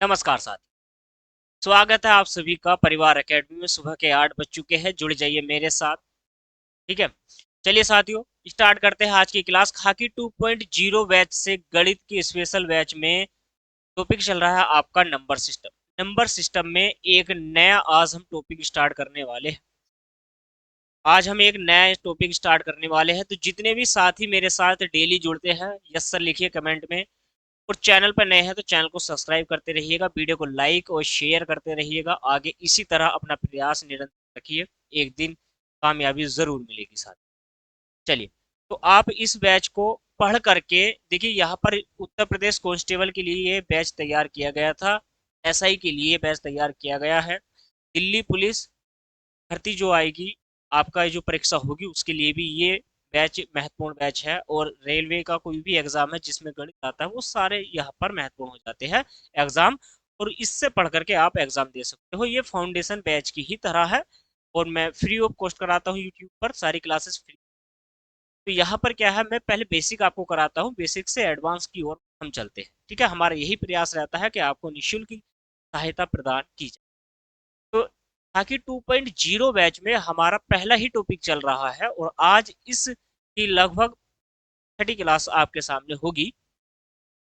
नमस्कार साथी। स्वागत है आप सभी का परिवार एकेडमी में। सुबह के 8 बज चुके हैं। जुड़ जाइए मेरे साथ। ठीक है, चलिए साथियों, स्टार्ट करते हैं आज की क्लास। खाकी 2.0 बैच से गणित की स्पेशल बैच में टॉपिक चल रहा है आपका नंबर सिस्टम। नंबर सिस्टम में एक नया आज हम टॉपिक स्टार्ट करने वाले हैं। आज हम एक नया टॉपिक स्टार्ट करने वाले हैं, तो जितने भी साथी मेरे साथ डेली जुड़ते हैं, यस सर लिखिए कमेंट में। और चैनल पर नए हैं तो चैनल को सब्सक्राइब करते रहिएगा, वीडियो को लाइक और शेयर करते रहिएगा। आगे इसी तरह अपना प्रयास निरंतर रखिए, एक दिन कामयाबी जरूर मिलेगी साथ। चलिए, तो आप इस बैच को पढ़ करके देखिए। यहाँ पर उत्तर प्रदेश कांस्टेबल के लिए ये बैच तैयार किया गया था। एसआई के लिए बैच तैयार किया गया है। दिल्ली पुलिस भर्ती जो आएगी, आपका जो परीक्षा होगी, उसके लिए भी ये बैच महत्वपूर्ण बैच है। और रेलवे का कोई भी एग्जाम है जिसमें गणित आता है, वो सारे यहाँ पर महत्वपूर्ण हो जाते हैं एग्जाम। और इससे पढ़ करके आप एग्जाम दे सकते हो। ये फाउंडेशन बैच की ही तरह है। और मैं फ्री ऑफ कॉस्ट कराता हूँ यूट्यूब पर, सारी क्लासेस फ्री। तो यहाँ पर क्या है, मैं पहले बेसिक आपको कराता हूँ, बेसिक से एडवांस की ओर हम चलते हैं। ठीक है, हमारा यही प्रयास रहता है कि आपको निःशुल्क सहायता प्रदान की जाए। तो हाकी 2.0 बैच में हमारा पहला ही टॉपिक चल रहा है, और आज इस की लगभग छठी क्लास आपके सामने होगी।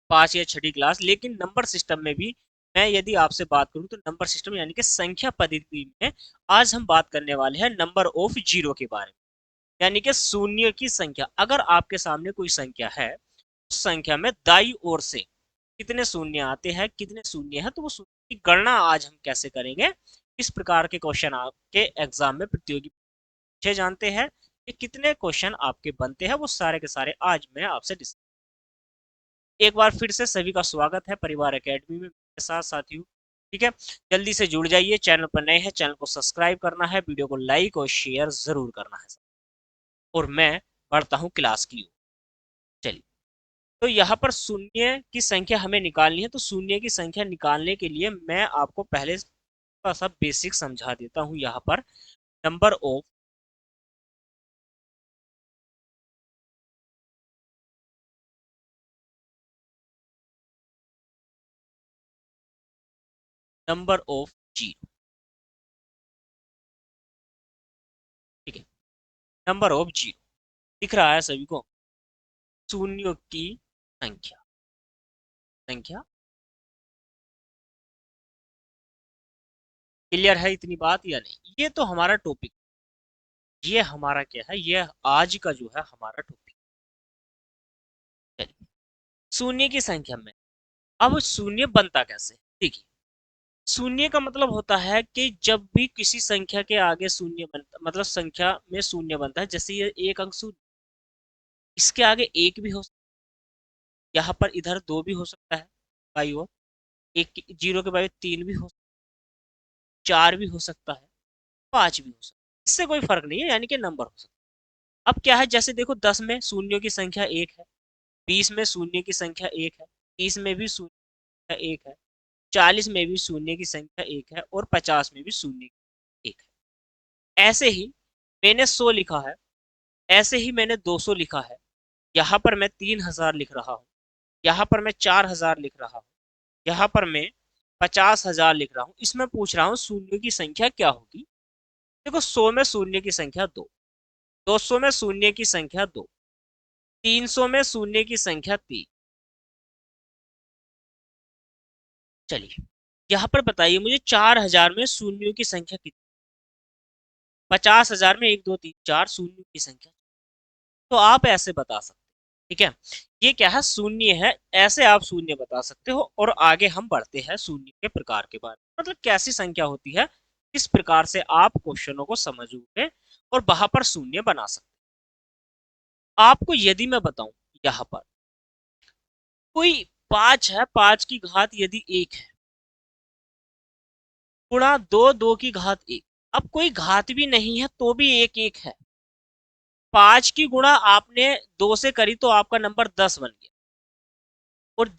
5 या 6ठी क्लास। लेकिन नंबर सिस्टम में भी मैं यदि आपसे बात करूं, तो नंबर सिस्टम यानी कि संख्या पद्धति में आज हम बात करने वाले हैं नंबर ऑफ जीरो के बारे में। यानी कि शून्य की संख्या। अगर आपके सामने कोई संख्या है, उस संख्या में दाई ओर से कितने शून्य आते हैं, कितने शून्य है, तो वो शून्य की गणना आज हम कैसे करेंगे। इस प्रकार के क्वेश्चन आपके एग्जाम में प्रतियोगी पूछे जानते हैं। कि कितने क्वेश्चन आपके बनते हैं, वो सारे के सारे आज मैं आपसे डिस्कस। एक बार फिर से सभी का स्वागत है परिवार एकेडमी में मेरे साथ साथियों। ठीक है, जल्दी से जुड़ जाइए। चैनल पर नए हैं, चैनल को सब्सक्राइब करना है, वीडियो को लाइक और शेयर जरूर करना है। और मैं बढ़ता हूँ क्लास की ओर। चलिए, तो यहाँ पर शून्य की संख्या हमें निकालनी है। तो शून्य की संख्या निकालने के लिए मैं आपको पहले थोड़ा सा बेसिक समझा देता हूँ। यहाँ पर number of number of zero. ठीक है, नंबर ऑफ जीरो दिख रहा है सभी को। शून्यों की संख्या। संख्या क्लियर है इतनी बात या नहीं? ये तो हमारा टॉपिक, ये हमारा क्या है, ये आज का जो है हमारा टॉपिक। चलिए, शून्य की संख्या में अब शून्य बनता कैसे, देखिए। शून्य का मतलब होता है कि जब भी किसी संख्या के आगे शून्य बनता, मतलब संख्या में शून्य बनता है, जैसे ये एक अंक शून्य, इसके आगे एक भी हो सकता है। यहाँ पर इधर दो भी हो सकता है बाई और, एक जीरो के बाई 3 भी हो सकता है, 4 भी हो सकता है, 5 भी हो सकता है। इससे कोई फर्क नहीं है, यानी कि नंबर हो सकता है। अब क्या है, जैसे देखो 10 में शून्यों की संख्या एक है, 20 में शून्य की संख्या एक है, 30 में भी शून्य की संख्या एक है, 40 में भी शून्य की संख्या एक है, और 50 में भी शून्य की एक है। ऐसे ही मैंने 100 लिखा है, ऐसे ही मैंने 200 लिखा है। यहाँ पर मैं 3000 लिख रहा हूँ, यहाँ पर मैं 4000 लिख रहा हूँ, यहाँ पर मैं 50,000 लिख रहा हूँ। इसमें पूछ रहा हूँ शून्य की संख्या क्या होगी। देखो, 100 में शून्य की संख्या दो, 200 में शून्य की संख्या दो, 300 में शून्य की संख्या तीन। चलिए, यहाँ पर बताइए मुझे 4000 में शून्यों की संख्या कितनी। 50,000 में एक दो तीन चार शून्यों की संख्या। तो आप ऐसे बता सकते हैं। ठीक है, ये क्या है, शून्य है। ऐसे आप शून्य बता सकते हो। और आगे हम बढ़ते हैं शून्य के प्रकार के बारे में, मतलब कैसी संख्या होती है, किस प्रकार से आप क्वेश्चनों को समझोगे और वहां पर शून्य बना सकते हैं। आपको यदि मैं बताऊं, यहाँ पर कोई 5 है, 5 की घात यदि एक है, गुणा दो, 2 की घात एक। अब कोई घात भी नहीं है तो भी एक एक है। 5 की गुणा आपने 2 से करी तो आपका नंबर 10 बन गया। और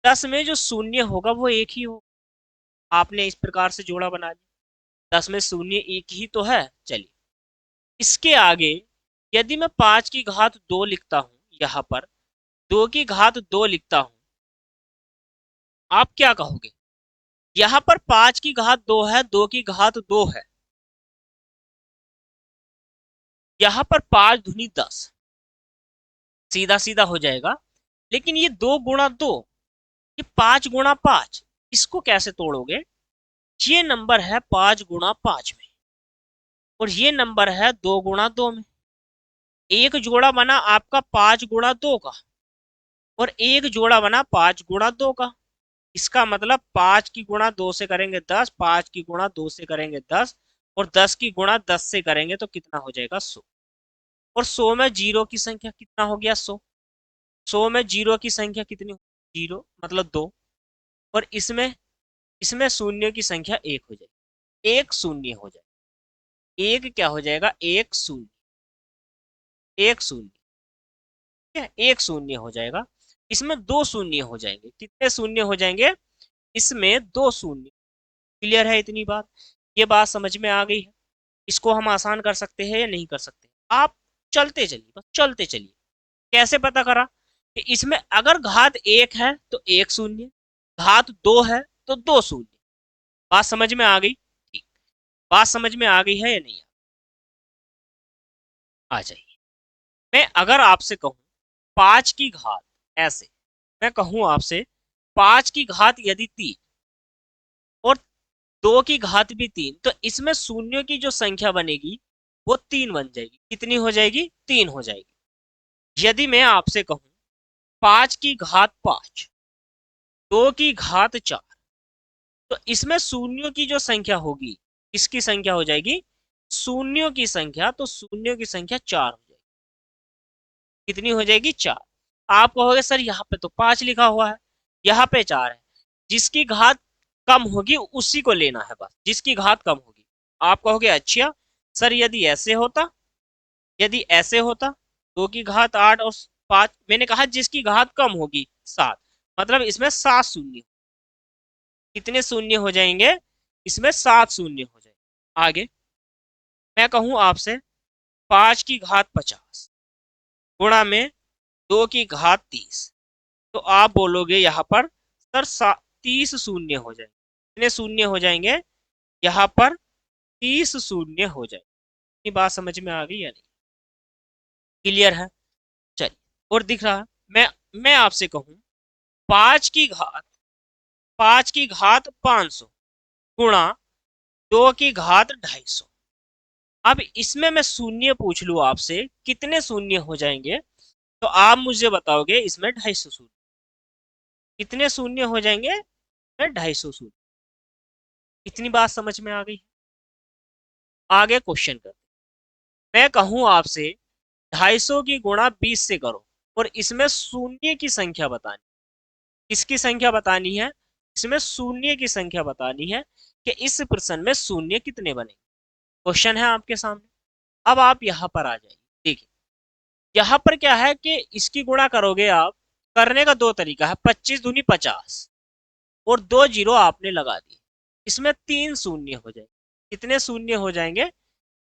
10 में जो शून्य होगा वो एक ही होगा। आपने इस प्रकार से जोड़ा बना दिया। 10 में शून्य एक ही तो है। चलिए, इसके आगे यदि मैं 5 की घात 2 लिखता हूं, यहाँ पर 2 की घात 2 लिखता हूं, आप क्या कहोगे? यहां पर 5 की घात 2 है, 2 की घात 2 है, यहां पर 5 दूनी 10, सीधा सीधा हो जाएगा। लेकिन ये 2 गुणा 2, ये 5 गुणा 5, इसको कैसे तोड़ोगे? ये नंबर है 5 गुणा 5 में, और ये नंबर है 2 गुणा 2 में। एक जोड़ा बना आपका 5 गुणा 2 का, और एक जोड़ा बना 5 गुणा 2 का। इसका मतलब 5 की गुणा 2 से करेंगे 10, 5 की गुणा 2 से करेंगे 10, और 10 की गुणा 10 से करेंगे तो कितना हो जाएगा? 100। और 100 में जीरो की संख्या कितना हो गया? 100। 100 में जीरो की संख्या कितनी? जीरो मतलब 2। और इसमें इसमें शून्य की संख्या 1 हो जाएगी, एक शून्य हो जाएगा। एक क्या हो जाएगा? एक शून्य, एक शून्य, ठीक है, एक शून्य हो जाएगा। इसमें दो शून्य हो जाएंगे। कितने शून्य हो जाएंगे? इसमें दो शून्य। क्लियर है इतनी बात? ये बात समझ में आ गई है? इसको हम आसान कर सकते हैं या नहीं कर सकते? आप चलते चलिए, बस चलते चलिए। कैसे पता करा? कि इसमें अगर घात 1 है तो एक शून्य, घात 2 है तो दो शून्य। बात समझ में आ गई? ठीक। बात समझ में आ गई है या नहीं? आ जाइए। मैं अगर आपसे कहूं 5 की घात, ऐसे मैं कहूं आपसे 5 की घात यदि 3 और 2 की घात भी 3, तो इसमें शून्यों की जो संख्या बनेगी वो 3 बन जाएगी। कितनी हो जाएगी? 3 हो जाएगी। यदि मैं आपसे कहूं 5 की घात 5, 2 की घात 4, तो इसमें शून्यों की जो संख्या होगी, किसकी संख्या हो जाएगी? शून्यों की संख्या। तो शून्यों की संख्या 4 हो जाएगी। कितनी हो जाएगी? 4। आप कहोगे सर यहाँ पे तो 5 लिखा हुआ है, यहाँ पे 4 है। जिसकी घात कम होगी उसी को लेना है, बस जिसकी घात कम होगी। आप कहोगे अच्छा सर, यदि ऐसे होता, यदि ऐसे होता, 2 की घात 8 और 5, मैंने कहा जिसकी घात कम होगी 7, मतलब इसमें 7 शून्य। कितने शून्य हो जाएंगे? इसमें 7 शून्य हो जाएंगे। आगे मैं कहूं आपसे 5 की घात 50 गुणा में 2 की घात 30, तो आप बोलोगे यहाँ पर सर 30 शून्य हो जाएंगे। कितने शून्य हो जाएंगे? यहाँ पर 30 शून्य हो जाएंगे। ये बात समझ में आ गई या नहीं? क्लियर है? चलिए, और दिख रहा है? मैं आपसे कहूं 5 की घात 500 गुणा 2 की घात 250, अब इसमें मैं शून्य पूछ लूं आपसे, कितने शून्य हो जाएंगे? तो आप मुझे बताओगे इसमें 250 शून्य। कितने शून्य हो जाएंगे? 250 शून्य। इतनी बात समझ में आ गई? आगे क्वेश्चन कर। मैं कहूं आपसे 250 की गुणा 20 से करो, और इसमें शून्य की संख्या बतानी। किसकी संख्या बतानी है? इसमें शून्य की संख्या बतानी है कि इस प्रश्न में शून्य कितने बने। क्वेश्चन है आपके सामने। अब आप यहां पर आ जाइए। देखिए यहां पर क्या है कि इसकी गुणा करोगे आप। करने का दो तरीका है, 25 दूनी 50, और 2 जीरो आपने लगा दिए। इसमें 3 शून्य हो जाएंगे। कितने शून्य हो जाएंगे?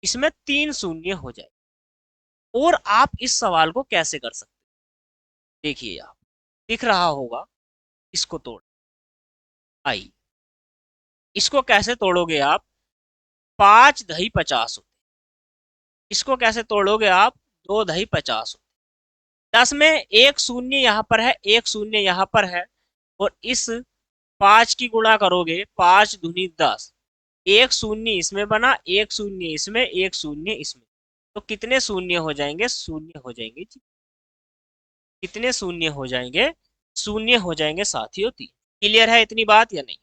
इसमें 3 शून्य हो जाएंगे। और आप इस सवाल को कैसे कर सकते? देखिए आप, दिख रहा होगा, इसको तोड़। आइए, इसको कैसे तोड़ोगे आप? 5 दही 50 होते। इसको कैसे तोड़ोगे आप? 2 दही 50 होते। 10 में एक शून्य यहाँ पर है, एक शून्य यहाँ पर है, और इस 5 की गुणा करोगे, 5 दूनी 10, एक शून्य इसमें बना, एक शून्य इसमें, एक शून्य इसमें, तो कितने शून्य हो जाएंगे? शून्य हो जाएंगे जी। कितने शून्य हो जाएंगे? शून्य हो जाएंगे साथियों, 3। क्लियर है इतनी बात या नहीं?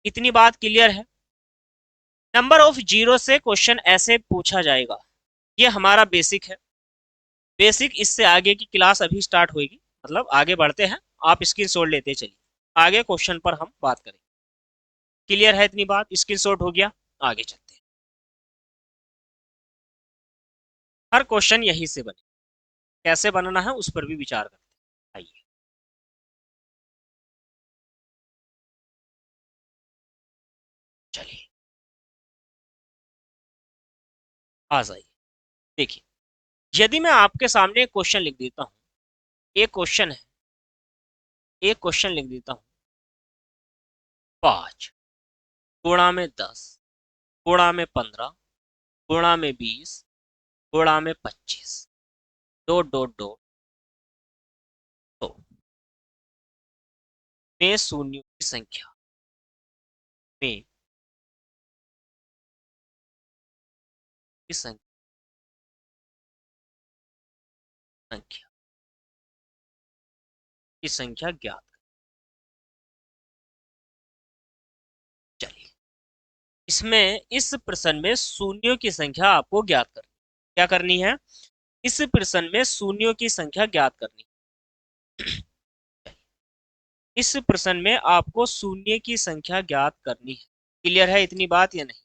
इतनी बात क्लियर है? नंबर ऑफ जीरो से क्वेश्चन ऐसे पूछा जाएगा। ये हमारा बेसिक है। बेसिक, इससे आगे की क्लास अभी स्टार्ट होगी, मतलब आगे बढ़ते हैं। आप स्क्रीनशॉट लेते चलिए, आगे क्वेश्चन पर हम बात करेंगे। क्लियर है इतनी बात? स्क्रीनशॉट हो गया? आगे चलते हैं। हर क्वेश्चन यही से बने, कैसे बनाना है उस पर भी विचार करते हैं। आइए चलिए, आ जाइए। देखिए, यदि मैं आपके सामने एक क्वेश्चन लिख देता हूँ, एक क्वेश्चन है, एक क्वेश्चन लिख देता हूँ, 5 गुणा में 10 गुणा में 15 गुणा में 20 गुणा में 25 डॉट डॉट डॉट। तो में शून्यों की संख्या में की संख्या की संख्या ज्ञात करें। चलिए, इसमें इस प्रश्न में शून्यों की संख्या आपको ज्ञात करनी, क्या करनी है? इस प्रश्न में शून्यों की संख्या ज्ञात करनी। इस प्रश्न में आपको शून्य की संख्या ज्ञात करनी है। क्लियर है इतनी बात या नहीं?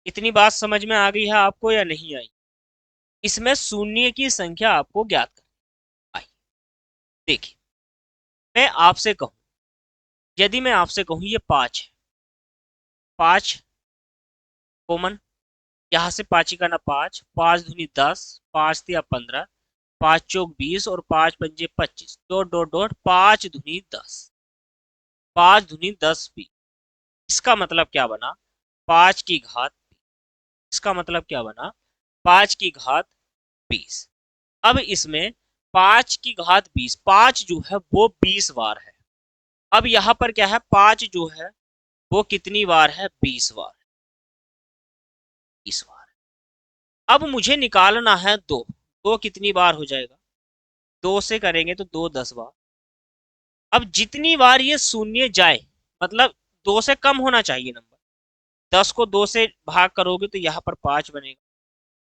इतनी बात समझ में आ गई है आपको या नहीं आई? इसमें शून्य की संख्या आपको ज्ञात करनी। आई, देखिए, मैं आपसे कहूं, यदि मैं आपसे कहूं ये 5 है, 5 कॉमन, यहां से 5 का ना 5, 5 दूनी 10, 5 तिया 15, 5 चौक 20 और 5 पंजे 25 डॉट डॉट डॉट 5 दूनी 10, 5 दूनी 10 भी। इसका मतलब क्या बना? 5 की घात। इसका मतलब क्या बना? 5 की घात 20। अब इसमें 5 की घात 20, 5 जो है वो 20 बार है। अब यहां पर क्या है? 5 जो है वो कितनी बार है? 20 बार। 20 बार। अब मुझे निकालना है दो कितनी बार हो जाएगा? 2 से करेंगे तो 2 10 बार। अब जितनी बार ये शून्य जाए, मतलब 2 से कम होना चाहिए नंबर, 10 को 2 से भाग करोगे तो यहाँ पर 5 बनेगा,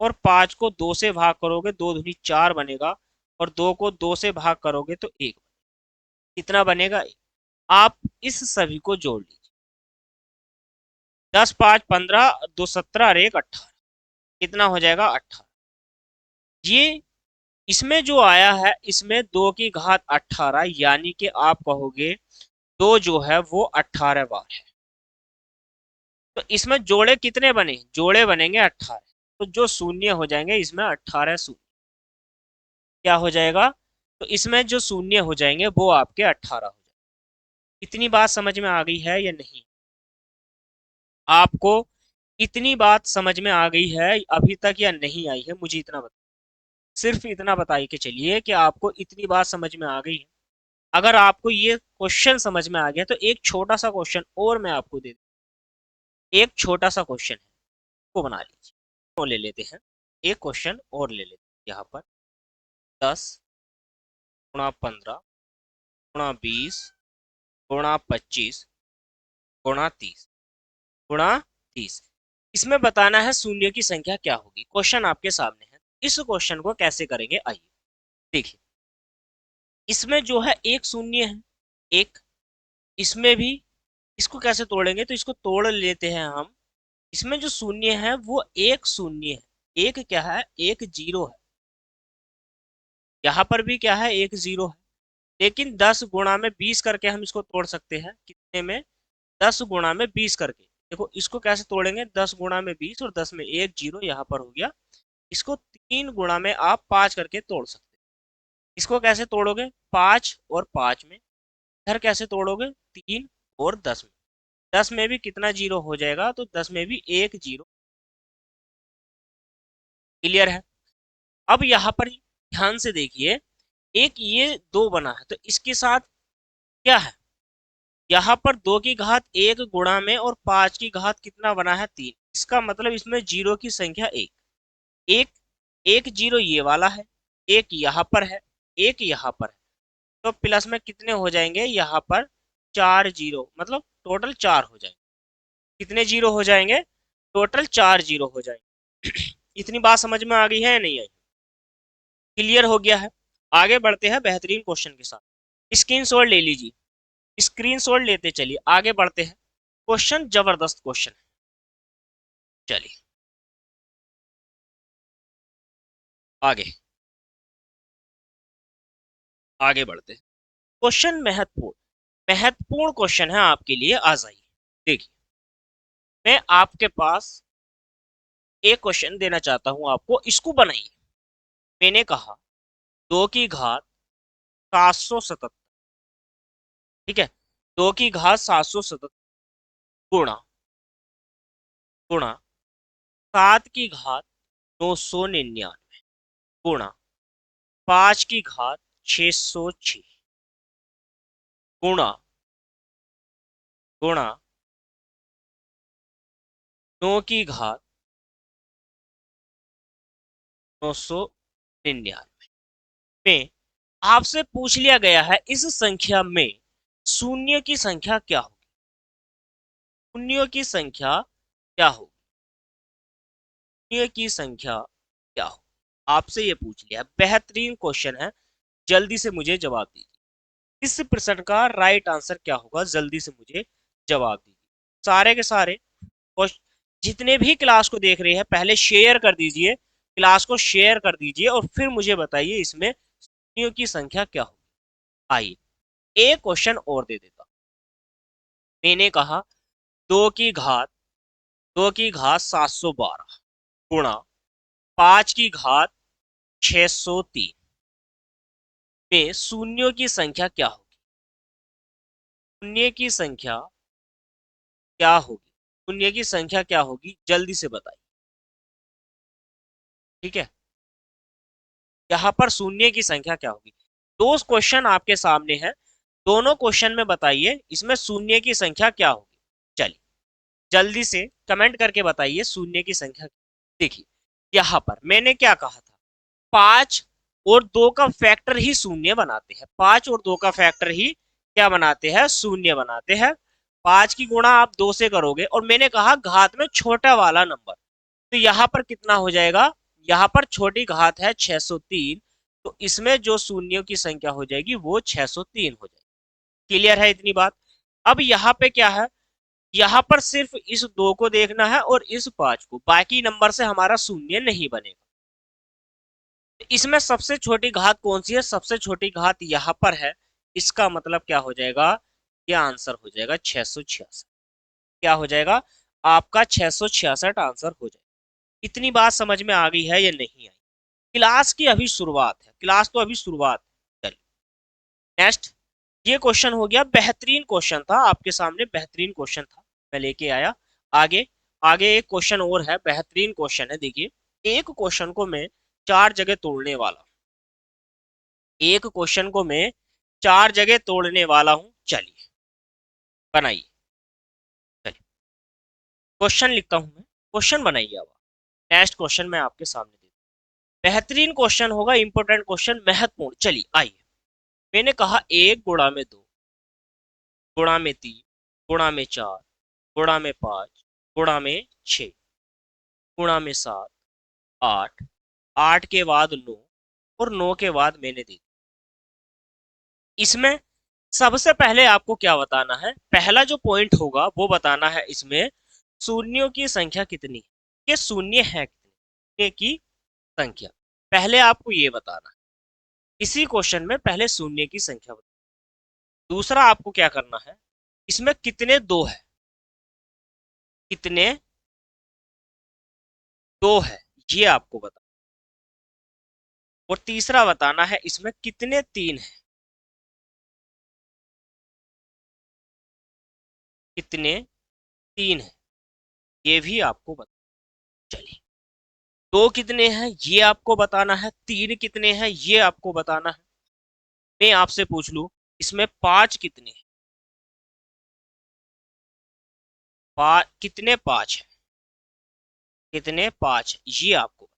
और 5 को 2 से भाग करोगे 2 दूनी 4 बनेगा, और 2 को 2 से भाग करोगे तो 1। कितना बनेगा? आप इस सभी को जोड़ लीजिए। 10 5 15 2 17 और 1 18। कितना हो जाएगा? 18। ये इसमें जो आया है, इसमें 2 की घात 18, यानी कि आप कहोगे 2 जो है वो 18 बार है। तो इसमें जोड़े कितने बने? जोड़े बनेंगे 18। तो जो शून्य हो जाएंगे इसमें 18 शून्य क्या हो जाएगा? तो इसमें जो शून्य हो जाएंगे वो आपके 18 हो जाएंगे। इतनी बात समझ में आ गई है या नहीं? आपको इतनी बात समझ में आ गई है अभी तक या नहीं आई है? मुझे इतना बता, सिर्फ इतना बताइए कि चलिए कि आपको इतनी बात समझ में आ गई है। अगर आपको ये क्वेश्चन समझ में आ गया तो एक छोटा सा क्वेश्चन और मैं आपको दे दूं। एक छोटा सा क्वेश्चन है, को बना लीजिए। वो ले लेते हैं, एक क्वेश्चन और ले लेते हैं। यहाँ पर 10 गुणा 15 गुणा 20 गुणा 25 गुणा 30 गुणा 30। इसमें बताना है शून्य की संख्या क्या होगी। क्वेश्चन आपके सामने है। इस क्वेश्चन को कैसे करेंगे आइए देखिए। इसमें जो है एक शून्य है, एक, इसमें भी। इसको कैसे तोड़ेंगे? तो इसको तोड़ लेते हैं हम। इसमें जो शून्य है वो एक शून्य है, एक क्या है? एक जीरो है। यहाँ पर भी क्या है? एक जीरो है। लेकिन 10 गुणा में 20 करके हम इसको तोड़ सकते हैं। कितने में? 10 गुणा में 20 करके। देखो इसको कैसे तोड़ेंगे? 10 गुणा में 20 और 10 में एक जीरो यहाँ पर हो गया। इसको 3 गुणा में आप 5 करके तोड़ सकते हैं। इसको कैसे तोड़ोगे? 5 और 5 में। इधर कैसे तोड़ोगे? 3 और 10 में। 10 में भी कितना जीरो हो जाएगा? तो 10 में भी एक जीरो। क्लियर है? अब यहाँ पर ध्यान से देखिए, एक ये दो बना है तो इसके साथ क्या है? यहाँ पर 2 की घात 1 गुणा में और 5 की घात कितना बना है? 3। इसका मतलब इसमें जीरो की संख्या एक। एक एक जीरो ये वाला है, एक यहाँ पर है, एक यहाँ पर है। तो प्लस में कितने हो जाएंगे? यहाँ पर 4 जीरो, मतलब टोटल 4 हो जाएंगे। कितने जीरो हो जाएंगे? टोटल 4 जीरो हो जाएंगे। इतनी बात समझ में आ गई है या नहीं आई? क्लियर हो गया है? आगे बढ़ते हैं बेहतरीन क्वेश्चन के साथ। स्क्रीनशॉट ले लीजिए, स्क्रीनशॉट लेते चलिए आगे बढ़ते हैं। क्वेश्चन जबरदस्त क्वेश्चन है। चलिए आगे आगे बढ़ते हैं। क्वेश्चन महत्वपूर्ण महत्वपूर्ण क्वेश्चन है आपके लिए। आ जाइए देखिए, मैं आपके पास एक क्वेश्चन देना चाहता हूं आपको, इसको बनाइए। मैंने कहा 2 की घात 777, ठीक है? 2 की घात 777 गुणा गुणा 7 की घात 999 गुणा 5 की घात 606 गुणा गुणा 9 की घात 999 में आपसे पूछ लिया गया है इस संख्या में शून्य की संख्या क्या होगी। शून्य की संख्या क्या होगी। शून्य की संख्या क्या होगी आपसे ये पूछ लिया। बेहतरीन क्वेश्चन है, जल्दी से मुझे जवाब दीजिए। इस प्रश्न का राइट आंसर क्या होगा, जल्दी से मुझे जवाब दीजिए। सारे के सारे जितने भी क्लास को देख रहे हैं पहले शेयर कर दीजिए, क्लास को शेयर कर दीजिए और फिर मुझे बताइए इसमें शून्यों की संख्या क्या होगी। आइए एक क्वेश्चन और दे देता। मैंने कहा 2 की घात 712 गुणा 5 की घात 603 में शून्यों की संख्या क्या होगी। शून्य की संख्या क्या होगी। शून्य की संख्या क्या होगी जल्दी से बताइए। ठीक है, यहाँ पर शून्य की संख्या क्या होगी। दो क्वेश्चन आपके सामने है, दोनों क्वेश्चन में बताइए इसमें शून्य की संख्या क्या होगी। चलिए जल्दी से कमेंट करके बताइए शून्य की संख्या। देखिए यहाँ पर मैंने क्या कहा था, 5 और 2 का फैक्टर ही शून्य बनाते हैं। 5 और 2 का फैक्टर ही क्या बनाते हैं, शून्य बनाते हैं। 5 की गुणा आप 2 से करोगे और मैंने कहा घात में छोटा वाला नंबर, तो यहाँ पर कितना हो जाएगा, यहाँ पर छोटी घात है 603, तो इसमें जो शून्यों की संख्या हो जाएगी वो 603 हो जाएगी। क्लियर है इतनी बात। अब यहाँ पे क्या है, यहाँ पर सिर्फ इस 2 को देखना है और इस 5 को, बाकी नंबर से हमारा शून्य नहीं बनेगा। इसमें सबसे छोटी घात कौन सी है, सबसे छोटी घात यहाँ पर है। इसका मतलब क्या हो जाएगा, यह आंसर हो जाएगा 666। क्या हो जाएगा आपका 666 आंसर हो जाएगा। इतनी बात समझ में आ गई है या नहीं आई। क्लास की अभी शुरुआत है, क्लास तो अभी शुरुआत है। चलिए नेक्स्ट, ये क्वेश्चन हो गया, बेहतरीन क्वेश्चन था आपके सामने, बेहतरीन क्वेश्चन था मैं लेके आया। आगे आगे एक क्वेश्चन और है, बेहतरीन क्वेश्चन है। देखिए एक क्वेश्चन को मैं 4 जगह तोड़ने वाला, एक क्वेश्चन को मैं 4 जगह तोड़ने वाला हूं। चलिए बनाइए। चलिए क्वेश्चन लिखता हूं मैं, क्वेश्चन बनाइए। अब नेक्स्ट क्वेश्चन मैं आपके सामने देता हूं। बेहतरीन क्वेश्चन होगा, इंपॉर्टेंट क्वेश्चन, महत्वपूर्ण। चलिए आइए, मैंने कहा 1 गुणा में 2 गुणा में 3 गुणा में 4 गुणा में 5 गुणा में 6 गुणा में 7 8 8 के बाद 9 और 9 के बाद मैंने दी। इसमें सबसे पहले आपको क्या बताना है, पहला जो पॉइंट होगा वो बताना है इसमें शून्यों की संख्या कितनी है, ये शून्य है कितने की संख्या, पहले आपको ये बताना है। इसी क्वेश्चन में पहले शून्य की संख्या बताना। दूसरा आपको क्या करना है, इसमें कितने 2 है, कितने 2 है ये आपको बताना। और तीसरा बताना है इसमें कितने 3 है, कितने 3 है ये भी आपको बताना। चलिए 2 कितने हैं ये आपको बताना है, 3 कितने हैं ये आपको बताना है। मैं आपसे पूछ लूं इसमें 5 कितने हैं, कितने 5 है, कितने 5 ये आपको।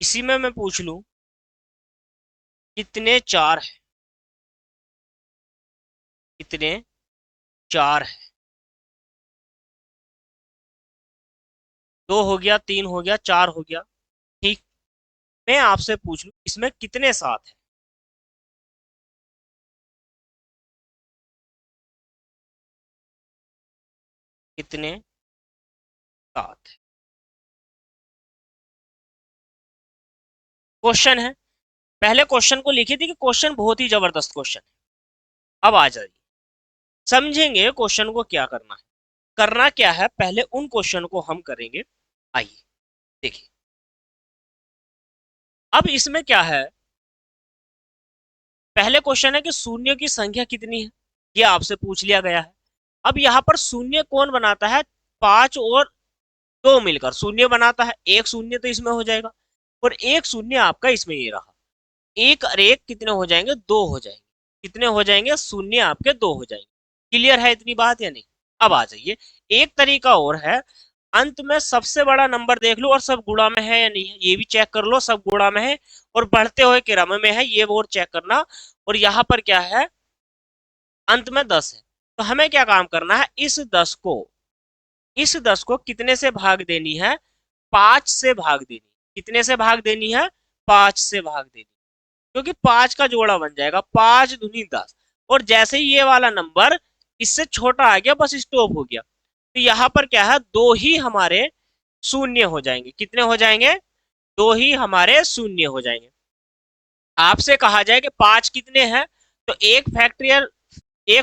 इसी में मैं पूछ लूं कितने 4 है, कितने 4 है। 2 हो गया, 3 हो गया, 4 हो गया। ठीक, मैं आपसे पूछ लूं इसमें कितने 7 है, कितने 7 है। क्वेश्चन है, पहले क्वेश्चन को लिखी थी कि क्वेश्चन बहुत ही जबरदस्त क्वेश्चन है। अब आ जाइए समझेंगे क्वेश्चन को क्या करना है। करना क्या है, पहले उन क्वेश्चन को हम करेंगे। आइए देखिए, अब इसमें क्या है, पहले क्वेश्चन है कि शून्य की संख्या कितनी है, ये आपसे पूछ लिया गया है। अब यहाँ पर शून्य कौन बनाता है, 5 और 2 मिलकर शून्य बनाता है। एक शून्य तो इसमें हो जाएगा और एक शून्य आपका इसमें ये रहा। एक और एक कितने हो जाएंगे, 2 हो जाएंगे। कितने हो जाएंगे, शून्य आपके 2 हो जाएंगे। क्लियर है इतनी बात या नहीं? अब आ जाइए, एक तरीका और है, अंत में सबसे बड़ा नंबर देख लो और सब गुणा में है या नहीं है, ये भी चेक कर लो, सब गुणा में है और बढ़ते हुए क्रम में है, ये और चेक करना। और यहाँ पर क्या है, अंत में 10 है। तो हमें क्या काम करना है, इस 10 को कितने से भाग देनी है, 5 से भाग देनी। कितने से भाग देनी है, 5 से भाग देनी, क्योंकि 5 का जोड़ा बन जाएगा, 5 दूनी 10। और जैसे ही ये वाला नंबर इससे छोटा आ गया, बस स्टॉप हो गया, तो यहाँ पर क्या है, 2 ही हमारे शून्य हो जाएंगे। कितने हो जाएंगे, 2 ही हमारे शून्य हो जाएंगे। आपसे कहा जाए कि 5 कितने हैं, तो एक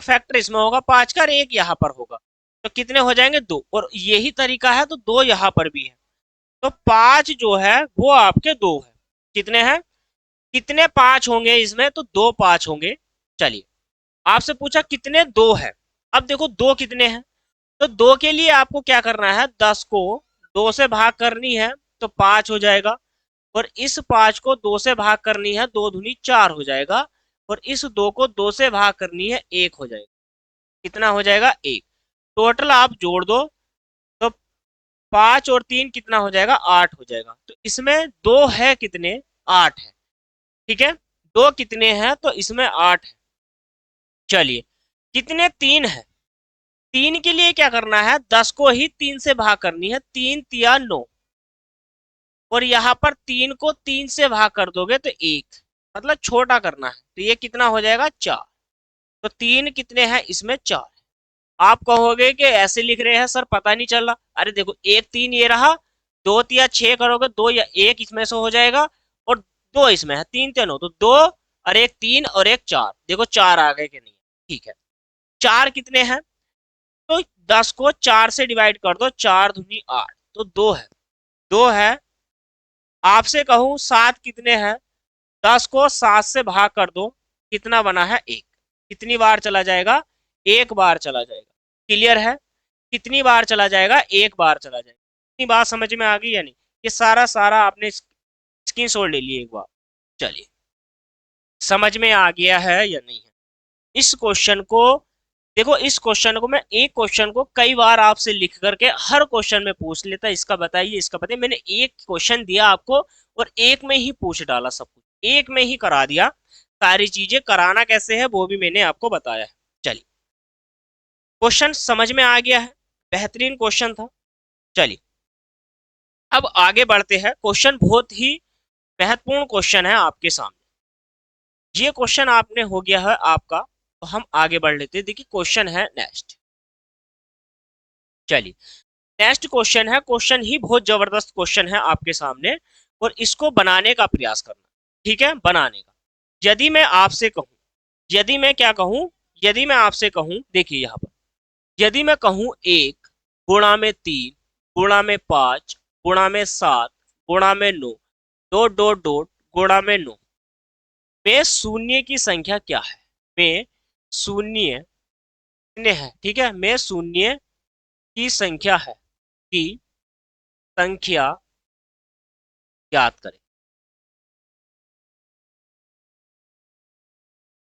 फैक्टर इसमें होगा 5 का और एक यहाँ पर होगा, तो कितने हो जाएंगे, 2। और यही तरीका है, तो 2 यहाँ पर भी है, तो 5 जो है वो आपके 2 है। कितने हैं, कितने 5 होंगे इसमें, तो 2 5 होंगे। चलिए, आपसे पूछा कितने 2 है। अब देखो 2 कितने हैं, तो 2 के लिए आपको क्या करना है, 10 को 2 से भाग करनी है तो 5 हो जाएगा। और इस 5 को 2 से भाग करनी है, 2 दूनी 4 हो जाएगा। और इस 2 को 2 से भाग करनी है, 1 हो जाएगा। कितना हो जाएगा, 1। टोटल आप जोड़ दो तो 5 और 3 कितना हो जाएगा, 8 हो जाएगा। तो इसमें 2 है कितने, 8 है। ठीक है, 2 कितने हैं, तो इसमें 8 है। चलिए, कितने 3 है, 3 के लिए क्या करना है, 10 को ही 3 से भाग करनी है, 3 तिया 9। और यहाँ पर 3 को 3 से भाग कर दोगे तो 1, मतलब छोटा करना है, तो ये कितना हो जाएगा, 4। तो 3 कितने हैं, इसमें 4। आप कहोगे कि ऐसे लिख रहे हैं सर, पता नहीं चल रहा। अरे देखो, 1 3 ये रहा, 2 तिया 6 करोगे, 2 या 1 इसमें से हो जाएगा और 2 इसमें है, 3 3 9, तो 2 और एक 3 और एक 4। देखो 4 आ गए कि नहीं, ठीक है। 4 कितने हैं, तो 10 को 4 से डिवाइड कर दो, 4 दूनी 8, तो 2 है, 2 है। आपसे कहूं 7 कितने हैं, 10 को 7 से भाग कर दो, कितना बना है, 1। कितनी बार चला जाएगा, एक बार चला जाएगा। क्लियर है, कितनी बार चला जाएगा, एक बार चला जाएगा। इतनी बात समझ में आ गई या नहीं, ये सारा सारा आपने स्क्रीनशॉट ले लिए एक बार। चलिए, समझ में आ गया है या नहीं है इस क्वेश्चन को। देखो, इस क्वेश्चन को मैं एक क्वेश्चन को कई बार आपसे लिख करके हर क्वेश्चन में पूछ लेता, इसका बताइए, इसका बताइए। मैंने एक क्वेश्चन दिया आपको और एक में ही पूछ डाला, सब कुछ एक में ही करा दिया। सारी चीजें कराना कैसे है वो भी मैंने आपको बताया है। चलिए, क्वेश्चन समझ में आ गया है, बेहतरीन क्वेश्चन था। चलिए, अब आगे बढ़ते हैं। क्वेश्चन बहुत ही महत्वपूर्ण क्वेश्चन है आपके सामने। ये क्वेश्चन आपने हो गया है आपका, तो हम आगे बढ़ लेते हैं। देखिए, क्वेश्चन है नेक्स्ट। चलिए, नेक्स्ट क्वेश्चन है, क्वेश्चन ही बहुत जबरदस्त क्वेश्चन है आपके सामने, और इसको बनाने का प्रयास करना। ठीक है, बनाने का। यदि मैं आपसे कहूं, यदि मैं क्या कहूं, यदि मैं आपसे कहूं, देखिए यहां पर, यदि मैं कहूं 1 गुणा में 3 गुणा में 5 गुणा में 7 गुणा में 9 डॉट डॉट डॉट गुणा में 9 में शून्य की संख्या क्या है, में शून्य कितने हैं, ठीक है, में शून्य की संख्या है, की संख्या ज्ञात करें।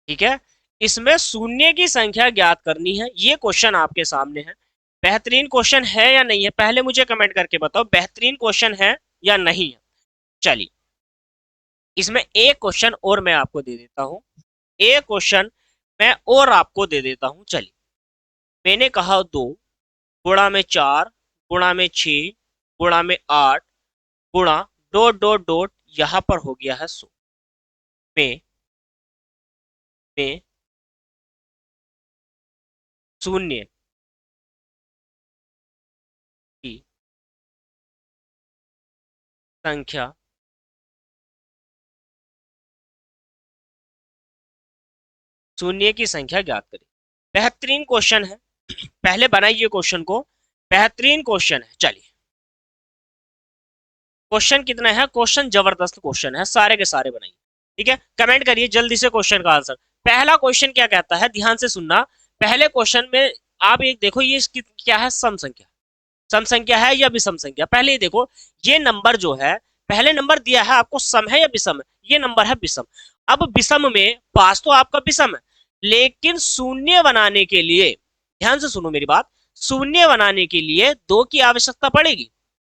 ठीक है, इसमें शून्य की संख्या ज्ञात करनी है, ये क्वेश्चन आपके सामने है। बेहतरीन क्वेश्चन है या नहीं है, पहले मुझे कमेंट करके बताओ, बेहतरीन क्वेश्चन है या नहीं है। चलिए, इसमें एक क्वेश्चन और मैं आपको दे देता हूं, एक क्वेश्चन मैं और आपको दे देता हूं। चलिए, मैंने कहा 2 गुणा में 4 गुणा में 6 गुणा में 8 गुणा डॉट डॉट डॉट, यहां पर हो गया है 100 में शून्य की संख्या शून्य की संख्या ज्ञात करें। बेहतरीन क्वेश्चन है, पहले बनाइए क्वेश्चन को, बेहतरीन क्वेश्चन है। चलिए, क्वेश्चन कितना है, क्वेश्चन जबरदस्त क्वेश्चन है, सारे के सारे बनाइए। ठीक है, कमेंट करिए जल्दी से क्वेश्चन का आंसर। पहला क्वेश्चन क्या कहता है, ध्यान से सुनना। पहले क्वेश्चन में आप एक देखो, ये इसकी क्या है, सम संख्या, सम संख्या है या विषम संख्या। पहले ये देखो, ये नंबर जो है, पहले नंबर दिया है आपको सम है या विषम है, ये नंबर है विषम। अब विषम में पास तो आपका विषम है, लेकिन शून्य बनाने के लिए, ध्यान से सुनो मेरी बात, शून्य बनाने के लिए दो की आवश्यकता पड़ेगी।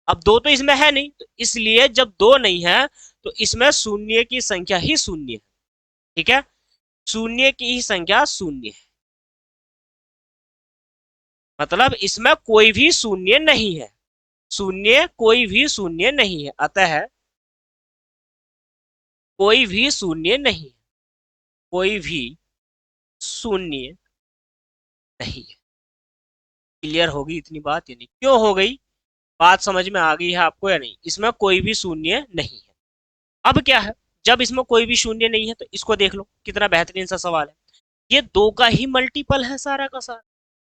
अब दो तो इसमें है नहीं, तो इसलिए जब दो नहीं है तो इसमें शून्य की संख्या ही शून्य है। ठीक है, शून्य की ही संख्या शून्य है, मतलब इसमें कोई भी शून्य नहीं है, शून्य कोई भी शून्य नहीं है, अतः कोई भी शून्य नहीं है, कोई भी शून्य नहीं है। क्लियर होगी इतनी बात या नहीं, क्यों हो गई, बात समझ में आ गई है आपको या नहीं, इसमें कोई भी शून्य नहीं है। अब क्या है, जब इसमें कोई भी शून्य नहीं है तो इसको देख लो, कितना बेहतरीन सा सवाल है। ये दो का ही मल्टीपल है सारा का सारा।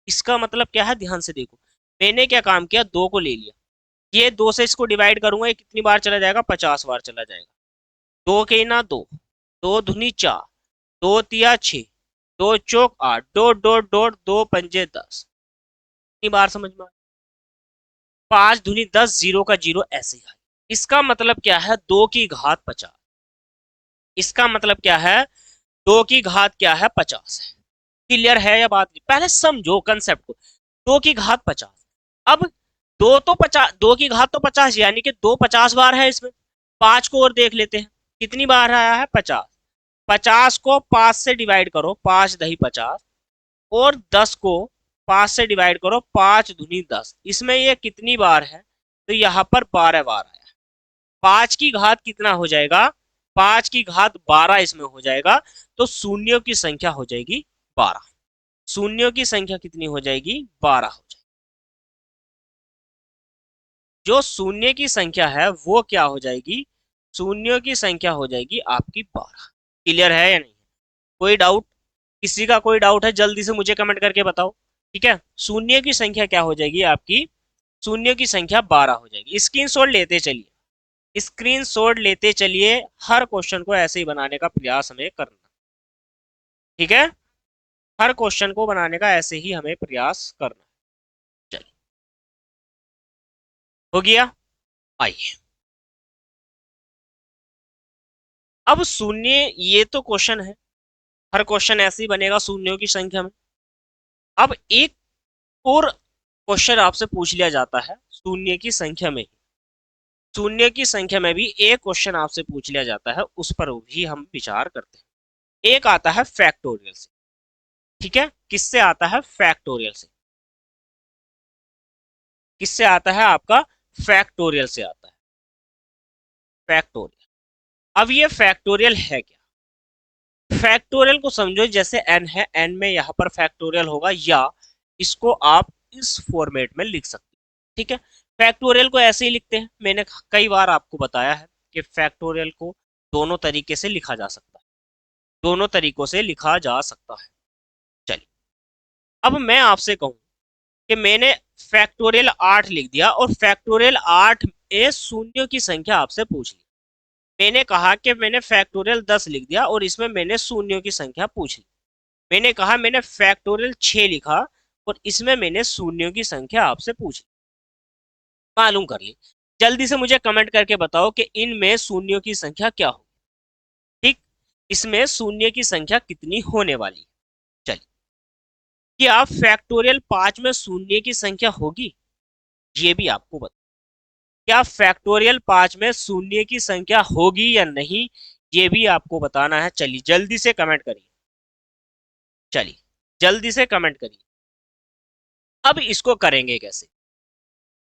इसका मतलब क्या है, ध्यान से देखो, मैंने क्या काम किया, दो को ले लिया, ये दो से इसको डिवाइड करूंगा, ये कितनी बार चला जाएगा, 50 बार चला जाएगा। दो के ना दो, दो धुनी चार, दो तिया छह, दो चौक आठ, दो डॉट डॉट, दो पंजे 10, कितनी बार समझ में, पांच धुनी 10, जीरो का जीरो ऐसे ही है। इसका मतलब क्या है, दो की घात 50, इसका मतलब क्या है, दो की घात क्या है, 50 है। क्लियर है या बात नहीं, पहले समझो कंसेप्ट को, दो की घात 50। अब दो तो 50, दो की घात तो 50, यानी कि दो 50 बार है इसमें। पांच को और देख लेते हैं, कितनी बार आया है, 50। 50 को 5 से डिवाइड करो, 5 दही 50, और 10 को 5 से डिवाइड करो, 5 दूनी 10, इसमें ये कितनी बार है, तो यहाँ पर 12 बार आया। पांच की घात कितना हो जाएगा, 5 की घात 12 इसमें हो जाएगा, तो शून्यों की संख्या हो जाएगी 12। शून्यों की संख्या कितनी हो जाएगी, 12 हो जाएगी। जो शून्य की संख्या है वो क्या हो जाएगी, शून्यों की संख्या हो जाएगी आपकी 12। क्लियर है या नहीं, कोई डाउट, किसी का कोई डाउट है जल्दी से मुझे कमेंट करके बताओ। ठीक है, शून्य की संख्या क्या हो जाएगी आपकी, शून्य की संख्या 12 हो जाएगी। स्क्रीनशॉट लेते चलिए, स्क्रीनशॉट लेते चलिए, हर क्वेश्चन को ऐसे ही बनाने का प्रयास हमें करना। ठीक है, हर क्वेश्चन को बनाने का ऐसे ही हमें प्रयास करना। चलिए, हो गया, आइए। अब शून्य, ये तो क्वेश्चन है, हर क्वेश्चन ऐसे ही बनेगा शून्यों की संख्या में। अब एक और क्वेश्चन आपसे पूछ लिया जाता है शून्य की संख्या में, शून्य की संख्या में भी एक क्वेश्चन आपसे पूछ लिया जाता है, उस पर भी हम विचार करते हैं। एक आता है फैक्टोरियल से, ठीक है, किससे आता है, फैक्टोरियल से, किससे आता है आपका, फैक्टोरियल से आता है, फैक्टोरियल। अब ये फैक्टोरियल है क्या, फैक्टोरियल को समझो जैसे n है, n में यहां पर फैक्टोरियल होगा, या इसको आप इस फॉर्मेट में लिख सकते हैं। ठीक है, फैक्टोरियल को ऐसे ही लिखते हैं, मैंने कई बार आपको बताया है कि फैक्टोरियल को दोनों तरीके से लिखा जा सकता है, दोनों तरीकों से लिखा जा सकता है। चलिए, अब मैं आपसे कहूं कि मैंने फैक्टोरियल 8 लिख दिया, और फैक्टोरियल 8 में शून्यों की संख्या आपसे पूछ ली। मैंने कहा कि मैंने फैक्टोरियल 10 लिख दिया और इसमें मैंने शून्यों की संख्या पूछ ली। मैंने कहा मैंने फैक्टोरियल 6 लिखा और इसमें मैंने शून्यों की संख्या आपसे पूछ ली, मालूम कर ली। जल्दी से मुझे कमेंट करके बताओ कि इनमें शून्यों की संख्या क्या हो, ठीक, इसमें शून्य की संख्या कितनी होने वाली। चलिए, क्या फैक्टोरियल 5 में शून्य की संख्या होगी, ये भी आपको बता, क्या फैक्टोरियल 5 में शून्य की संख्या होगी या नहीं, ये भी आपको बताना है। चलिए जल्दी से कमेंट करिए, चलिए जल्दी से कमेंट करिए। अब इसको करेंगे कैसे,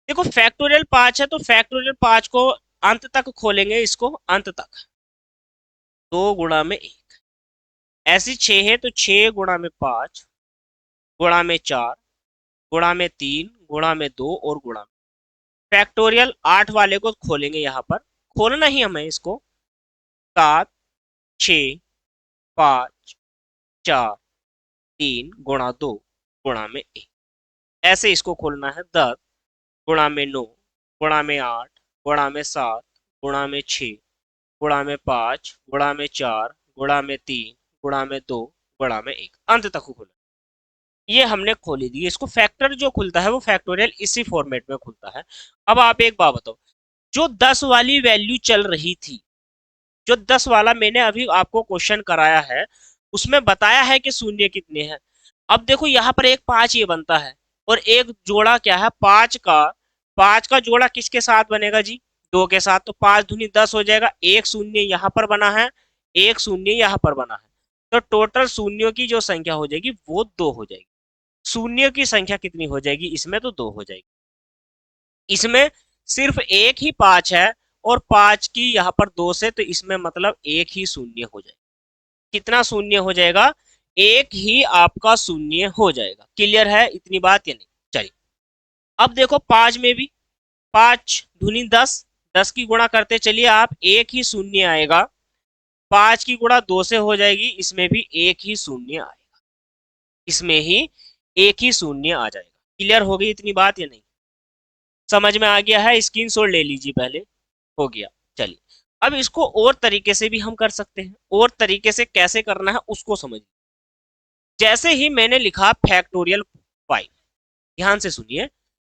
देखो फैक्टोरियल 5 है तो फैक्टोरियल 5 को अंत तक खोलेंगे, इसको अंत तक, 2 गुणा में 1, ऐसी 6 है तो 6 गुणा में 5, गुणा में 4, गुणा में 3, गुणा में 2 और गुणा में, फैक्टोरियल 8 वाले को खोलेंगे, यहाँ पर खोलना ही हमें इसको, 7, 6, 5, 4, 3 गुणा 2 गुणा में 1, ऐसे इसको खोलना है। 10 गुणा में 9, गुणा में 8, गुणा में 7, गुणा में 6, गुणा में 5 गुणा में 4 गुणा में 3 गुणा में 2 गुणा में 1 अंत तक खोला। ये हमने खोली दी। इसको फैक्टर जो खुलता है वो फैक्टोरियल इसी फॉर्मेट में खुलता है। अब आप एक बात बताओ, जो 10 वाली वैल्यू चल रही थी, जो 10 वाला मैंने अभी आपको क्वेश्चन कराया है, उसमें बताया है कि शून्य कितने हैं। अब देखो यहाँ पर एक 5 ये बनता है और एक जोड़ा क्या है 5 का। 5 का जोड़ा किसके साथ बनेगा जी? 2 के साथ। तो 5 दूनी 10 हो जाएगा। एक शून्य यहाँ पर बना है, एक शून्य यहाँ पर बना है। तो टोटल शून्यों की जो संख्या हो जाएगी वो 2 हो जाएगी। शून्य की संख्या कितनी हो जाएगी इसमें? तो 2 हो जाएगी। इसमें सिर्फ एक ही 5 है और 5 की यहाँ पर 2 से, तो इसमें मतलब एक ही शून्य हो जाएगा। कितना शून्य हो जाएगा? एक ही आपका शून्य हो जाएगा। क्लियर है इतनी बात या नहीं? चलिए अब देखो 5 में भी 5 दूनी 10, 10 की गुणा करते चलिए आप, एक ही शून्य आएगा। 5 की गुणा 2 से हो जाएगी, इसमें भी एक ही शून्य आएगा। इसमें ही एक ही शून्य आ जाएगा। क्लियर हो गई इतनी बात या नहीं? समझ में आ गया है? स्क्रीनशॉट ले लीजिए पहले। हो गया। चलिए अब इसको और तरीके से भी हम कर सकते हैं। और तरीके से कैसे करना है उसको समझिए। जैसे ही मैंने लिखा फैक्टोरियल 5, ध्यान से सुनिए।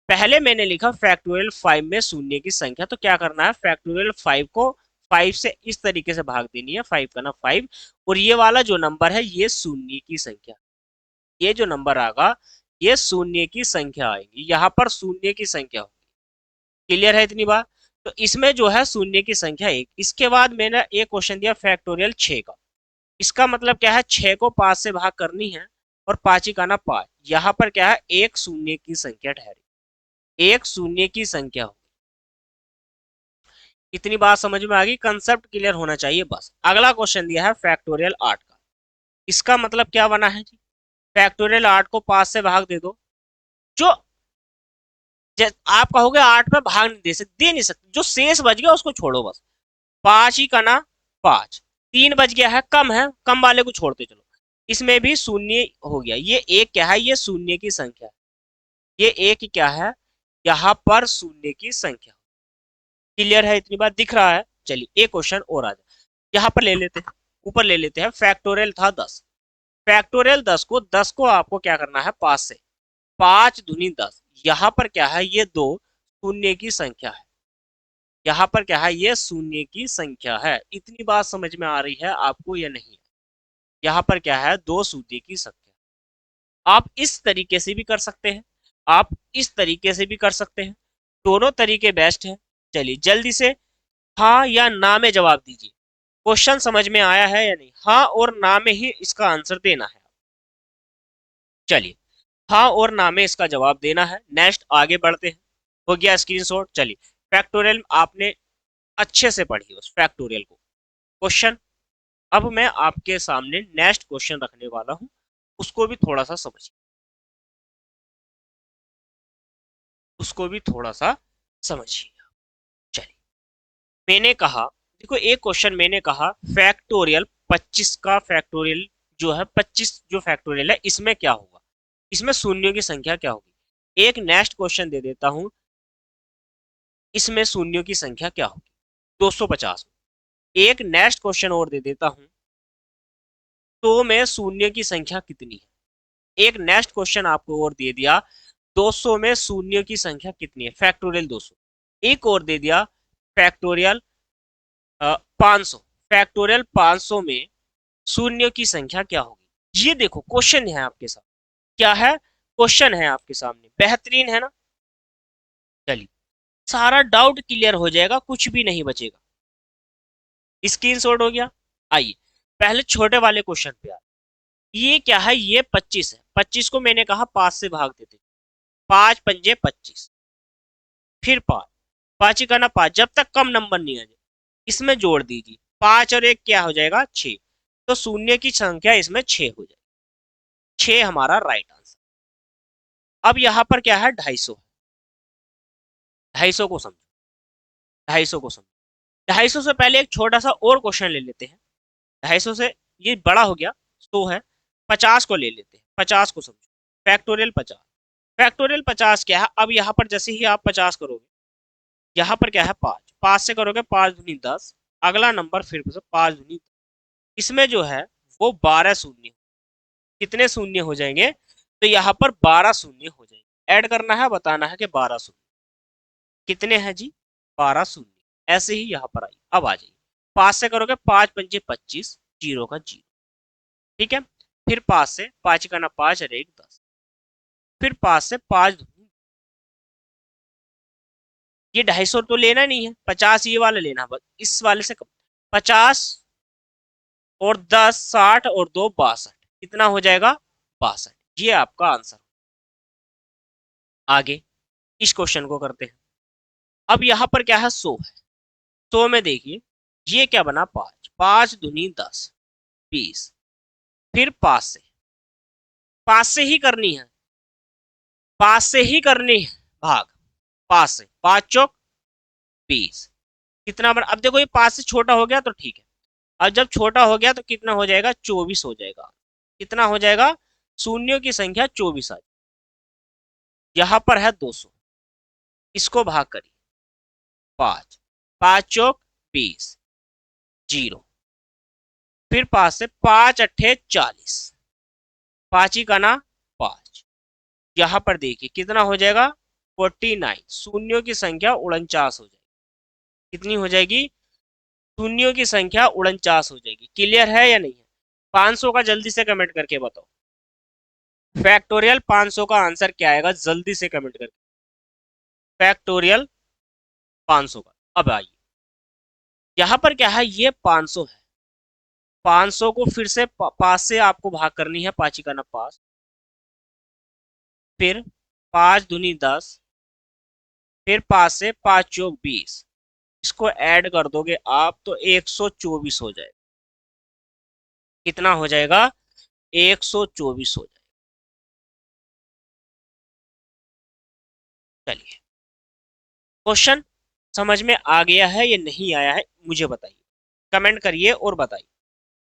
पहले मैंने लिखा फैक्टोरियल 5 में शून्य की संख्या, तो क्या करना है, फैक्टोरियल 5 को 5 से इस तरीके से भाग देनी है। 5 का ना 5, और ये वाला जो नंबर है ये शून्य की संख्या, ये जो नंबर आएगा ये शून्य की संख्या आएगी। यहाँ पर शून्य की संख्या होगी। क्लियर है इतनी बात? तो इसमें जो है शून्य की संख्या 1। इसके बाद मैंने एक क्वेश्चन दिया फैक्टोरियल 6 का। इसका मतलब क्या है, 6 को 5 से भाग करनी है और 5 ही का ना 5। यहाँ पर क्या है, एक शून्य की संख्या ठहरी, एक शून्य की संख्या हो। इतनी बात समझ में आ गई? कंसेप्ट क्लियर होना चाहिए बस। अगला क्वेश्चन दिया है फैक्टोरियल 8 का। इसका मतलब क्या बना है जी, फैक्टोरियल 8 को 5 से भाग दे दो। जो आप कहोगे 8 में भाग नहीं दे नहीं सकते, जो शेष बच गया उसको छोड़ो बस। 5 ही का ना 5, 3 बच गया है, कम वाले को छोड़ते चलो। इसमें भी शून्य हो गया। ये एक क्या है, ये शून्य की संख्या है। ये एक क्या है, यहाँ पर शून्य की संख्या। क्लियर है इतनी बात? दिख रहा है? चलिए एक क्वेश्चन और आ जाए, यहाँ पर ले लेते हैं, ऊपर ले लेते हैं। फैक्टोरियल था 10, फैक्टोरियल 10 को आपको क्या करना है 5 से। 5 दूनी 10, यहाँ पर क्या है, ये 2 शून्य की संख्या है। यहाँ पर क्या है, ये शून्य की संख्या है। इतनी बात समझ में आ रही है आपको या नहीं? यहाँ पर क्या है, 2 शून्य की संख्या। आप इस तरीके से भी कर सकते हैं, आप इस तरीके से भी कर सकते हैं। दोनों तरीके बेस्ट है। चलिए जल्दी से हाँ या ना में जवाब दीजिए। क्वेश्चन समझ में आया है या नहीं? हाँ और ना में ही इसका आंसर देना है। चलिए हाँ और ना में इसका जवाब देना है। नेक्स्ट आगे बढ़ते हैं। हो गया स्क्रीनशॉट। चलिए फैक्टोरियल आपने अच्छे से पढ़ी उस फैक्टोरियल को। क्वेश्चन अब मैं आपके सामने नेक्स्ट क्वेश्चन रखने वाला हूं, उसको भी थोड़ा सा समझिए, उसको भी थोड़ा सा समझिए। चलिए मैंने कहा, देखो एक क्वेश्चन मैंने कहा फैक्टोरियल 25 का फैक्टोरियल जो है 25 जो फैक्टोरियल है इसमें क्या होगा, इसमें शून्यों की संख्या क्या होगी। एक नेक्स्ट क्वेश्चन दे देता हूं, इसमें शून्यों की संख्या क्या होगी 250। एक नेक्स्ट क्वेश्चन और दे देता हूं, तो में शून्य की संख्या कितनी है। एक नेक्स्ट क्वेश्चन आपको और दे दिया, 200 में शून्य की संख्या कितनी है, फैक्टोरियल 200। एक और दे दिया फैक्टोरियल 500, फैक्टोरियल 500 में शून्य की संख्या क्या होगी। ये देखो क्वेश्चन है आपके साथ, क्या है, क्वेश्चन है आपके सामने, बेहतरीन है ना। चलिए सारा डाउट क्लियर हो जाएगा, कुछ भी नहीं बचेगा। स्क्रीनशॉट हो गया। आइए पहले छोटे वाले क्वेश्चन पे आ। ये क्या है, ये 25 है। 25 को मैंने कहा 5 से भाग देते, 5 पंजे 25, फिर 5, 5 ही करना 5, जब तक कम नंबर नहीं आ जाए इसमें जोड़ दीजिए। 5 और 1 क्या हो जाएगा 6, तो शून्य की संख्या इसमें 6 हो जाएगी। 6 हमारा राइट आंसर। अब यहाँ पर क्या है 250, 250 को समझो, 250 को समझो। 250 से पहले एक छोटा सा और क्वेश्चन ले लेते हैं। 250 से ये बड़ा हो गया 100 है, 50 को ले लेते हैं, 50 को समझो। फैक्टोरियल 50, फैक्टोरियल 50 क्या है, अब यहाँ पर जैसे ही आप 50 करोगे, यहाँ पर क्या है 5, 5 से करोगे 5 दूनी 10, अगला नंबर फिर से 5 दूनी, इसमें जो है वो 12 शून्य, कितने शून्य हो जाएंगे, तो यहाँ पर 12 शून्य हो जाएंगे। ऐड करना है, बताना है कि 12 शून्य कितने हैं जी, 12 शून्य। ऐसे ही यहाँ पर आइए, अब आ जाइए, 5 से करोगे 5 पंजे 25, जीरो का जीरो, ठीक है। फिर 5 से, 5 का ना 5 और 1 10, फिर 5 से 5, ये 250 तो लेना नहीं है, 50 ये वाला लेना, बस इस वाले से कम, 50 और 10 60 और 2 62, कितना हो जाएगा 62, ये आपका आंसर। आगे इस क्वेश्चन को करते हैं। अब यहाँ पर क्या है, 100 है, 100 में देखिए ये क्या बना, 5, 5 दूनी 10 20, फिर 5 से ही करनी है, 5 से ही करनी है भाग, 5 से, 5 चौक 20, कितना बना, अब देखो ये 5 से छोटा हो गया तो ठीक है, और जब छोटा हो गया तो कितना हो जाएगा, 24 हो जाएगा, कितना हो जाएगा, शून्यों की संख्या 24 आ, यहां पर है 200, इसको भाग करिए, 5, 5 चौक 20, जीरो, फिर 5 से, 5 अट्ठे 40, 5 ही का ना 5, यहां पर देखिए कितना हो जाएगा 49, शून्यों की संख्या 49 हो जाएगी, कितनी हो जाएगी, शून्यों की संख्या 49 हो जाएगी। क्लियर है या नहीं है, 500 का जल्दी से कमेंट करके बताओ, फैक्टोरियल 500 का आंसर क्या आएगा, जल्दी से कमेंट करके, फैक्टोरियल 500 का। अब आइए यहां पर क्या है, ये 500 है, 500 को फिर से 5 से आपको भाग करनी है, 5 का ना 5, फिर 5 दूनी 10, फिर 5 से 5 चौक 20, इसको ऐड कर दोगे आप तो 124 हो जाएगा, कितना हो जाएगा, 124 हो जाएगा। चलिए क्वेश्चन समझ में आ गया है या नहीं आया है, मुझे बताइए, कमेंट करिए और बताइए,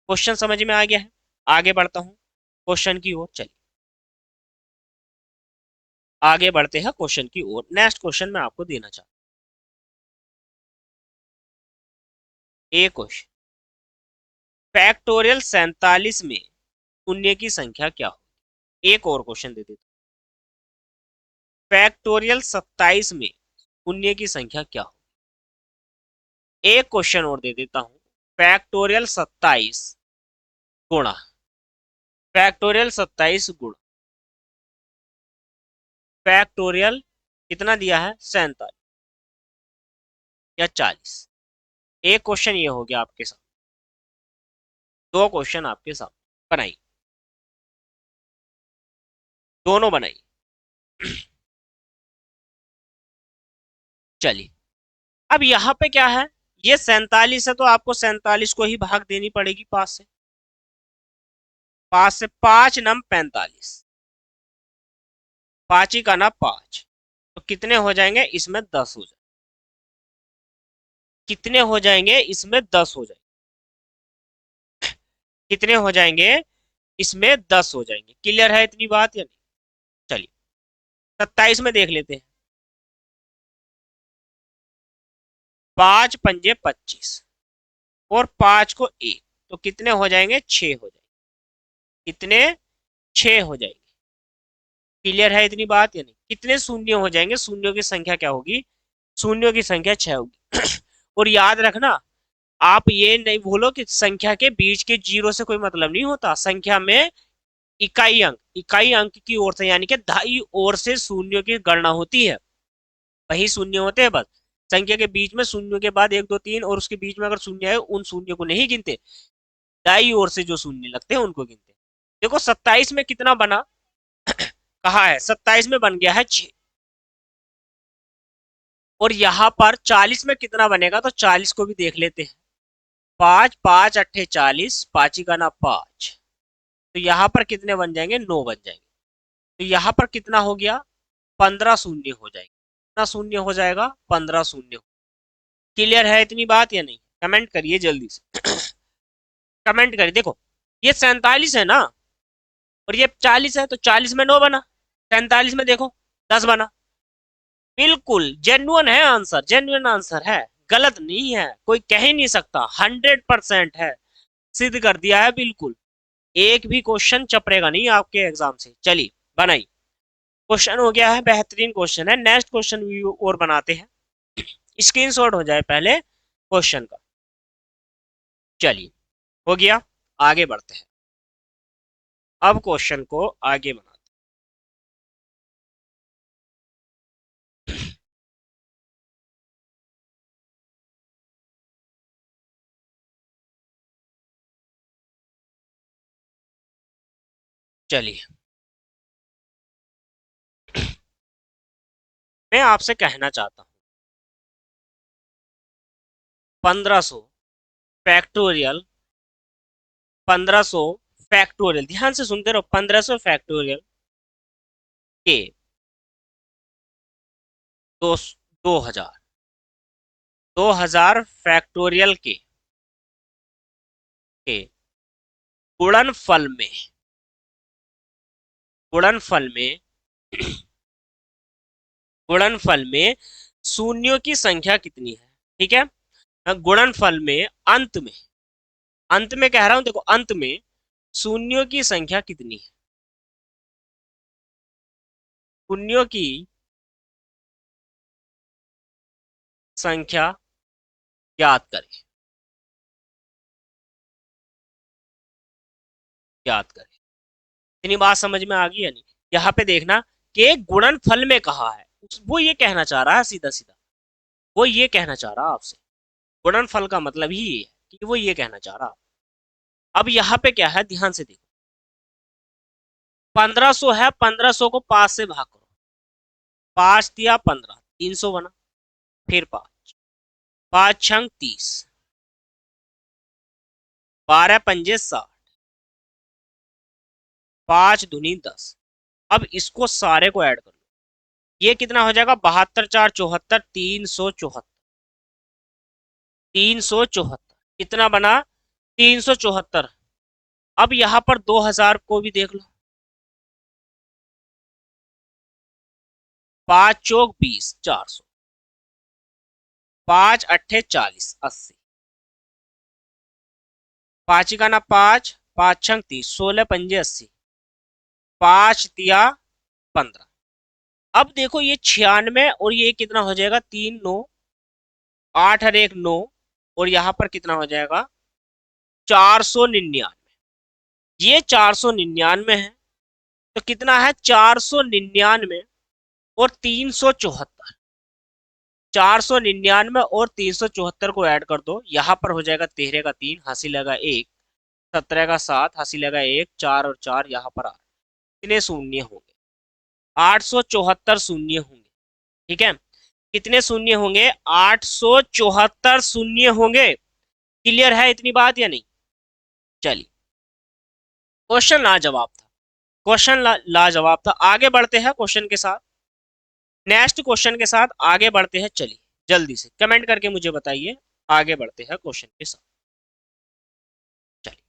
क्वेश्चन समझ में आ गया है। आगे बढ़ता हूं क्वेश्चन की ओर, चलिए आगे बढ़ते हैं क्वेश्चन की ओर। नेक्स्ट क्वेश्चन मैं आपको देना चाहता हूं, एक क्वेश्चन, फैक्टोरियल 47 में शून्य की संख्या क्या हो, एक और क्वेश्चन दे देता, फैक्टोरियल 27 में शून्य की संख्या क्या हो, एक क्वेश्चन और दे देता हूं, फैक्टोरियल 27 गुणा, फैक्टोरियल 27 गुणा, फैक्टोरियल कितना दिया है 47 या 40, एक क्वेश्चन ये हो गया आपके साथ, दो क्वेश्चन आपके साथ, बनाइए, दोनों बनाइए। चलिए अब यहाँ पे क्या है, ये 47 है तो आपको 47 को ही भाग देनी पड़ेगी 5 से, 5 से 5 नम 45, 5 ही का ना 5, तो कितने हो जाएंगे, इसमें 10 हो जाएंगे, कितने हो जाएंगे, इसमें 10 हो जाएंगे, कितने हो जाएंगे, इसमें 10 हो जाएंगे। क्लियर है इतनी बात या नहीं, चलिए 27 में देख लेते हैं, 5 पंजे 25 और 5 को 1, तो कितने हो जाएंगे, 6 हो जाएंगे, कितने 6 हो जाएंगे। क्लियर है इतनी बात या नहीं, कितने शून्य हो जाएंगे, शून्यों की संख्या क्या होगी, शून्यों की संख्या 6 होगी। और याद रखना, आप ये नहीं भूलो कि संख्या के बीच के जीरो से कोई मतलब नहीं होता, संख्या में इकाई अंक की ओर से, यानी कि दाई ओर से शून्यों की गणना होती है, वही शून्य होते हैं बस, संख्या के बीच में शून्यों के बाद 1 2 3 और उसके बीच में अगर शून्य है, उन शून्य को नहीं गिनते, दाई ओर से जो शून्य लगते हैं उनको गिनते हैं। देखो 27 में कितना बना, कहा है 27 में बन गया है 6, और यहां पर 40 में कितना बनेगा, तो 40 को भी देख लेते हैं, 5 5 अट्ठे 40, 5 का ना 5, तो यहां पर कितने बन जाएंगे, 9 बन जाएंगे, तो यहां पर कितना हो गया, 15 शून्य हो जाएंगे, कितना शून्य हो जाएगा, 15 शून्य। क्लियर है इतनी बात या नहीं, कमेंट करिए जल्दी से। कमेंट करिए, देखो ये 47 है ना, और ये 40 है, तो 40 में 9 बना, 47 में देखो 10 बना, बिल्कुल जेन्युइन है आंसर, जेन्युइन आंसर है, गलत नहीं है, कोई कह ही नहीं सकता, 100% है, सिद्ध कर दिया है बिल्कुल। एक भी क्वेश्चन चपरेगा नहीं आपके एग्जाम से। चलिए बनाइए, क्वेश्चन हो गया है, बेहतरीन क्वेश्चन है। नेक्स्ट क्वेश्चन भी और बनाते हैं, स्क्रीनशॉट हो जाए पहले क्वेश्चन का। चलिए हो गया, आगे बढ़ते हैं। अब क्वेश्चन को आगे बनाते हैं। चलिए मैं आपसे कहना चाहता हूँ 1500 फैक्टोरियल, 1500 फैक्टोरियल, ध्यान से सुनते रहो, 1500 फैक्टोरियल के दो 2000, 2000 फैक्टोरियल के गुणनफल में, गुणनफल में गुणनफल में शून्यों की संख्या कितनी है? ठीक है, गुणनफल में अंत में कह रहा हूं, देखो अंत में शून्यों की संख्या कितनी है? शून्यों की संख्या ज्ञात करें, ज्ञात करें। इतनी बात समझ में आ गई या नहीं? यहाँ पे देखना कि गुणनफल में कहा है, वो ये कहना चाह रहा है सीधा सीधा, वो ये कहना चाह रहा है आपसे। गुणनफल का मतलब ही ये है कि वो ये कहना चाह रहा। अब यहाँ पे क्या है, ध्यान से देखो, 1500 है, 1500 को 5 से भाग करो, 5 दिया 15, 300 बना, फिर 5, 5 छंग 30, 12 पंजे 60, 5 दूनी 10। अब इसको सारे को ऐड कर लो, ये कितना हो जाएगा? 72 4 74, 374, 374 कितना बना? 374। अब यहां पर 2000 को भी देख लो, 5 चौक 20, 400, 5 अट्ठे 40, 80, 5 का ना 5, 5 छंग 30, 16 पंजे 80, 5 दिया 15। अब देखो ये 96 और ये कितना हो जाएगा? 3 9, 8 और 1 9, और यहां पर कितना हो जाएगा? 499। ये 499 है, तो कितना है? 499 और 374, 499 और 374 को ऐड कर दो, यहां पर हो जाएगा 13 का 3, हंसी लगा 1, 17 का 7, हंसी लगा 1, 4 और 4 यहाँ पर 8, कितने शून्य होंगे? 874 शून्य होंगे। ठीक है, कितने शून्य होंगे? 874 शून्य होंगे। क्लियर है इतनी बात या नहीं? चलिए, क्वेश्चन लाजवाब था, क्वेश्चन लाजवाब था। आगे बढ़ते हैं क्वेश्चन के साथ, नेक्स्ट क्वेश्चन के साथ आगे बढ़ते हैं। चलिए जल्दी से कमेंट करके मुझे बताइए, आगे बढ़ते हैं क्वेश्चन के साथ। चलिए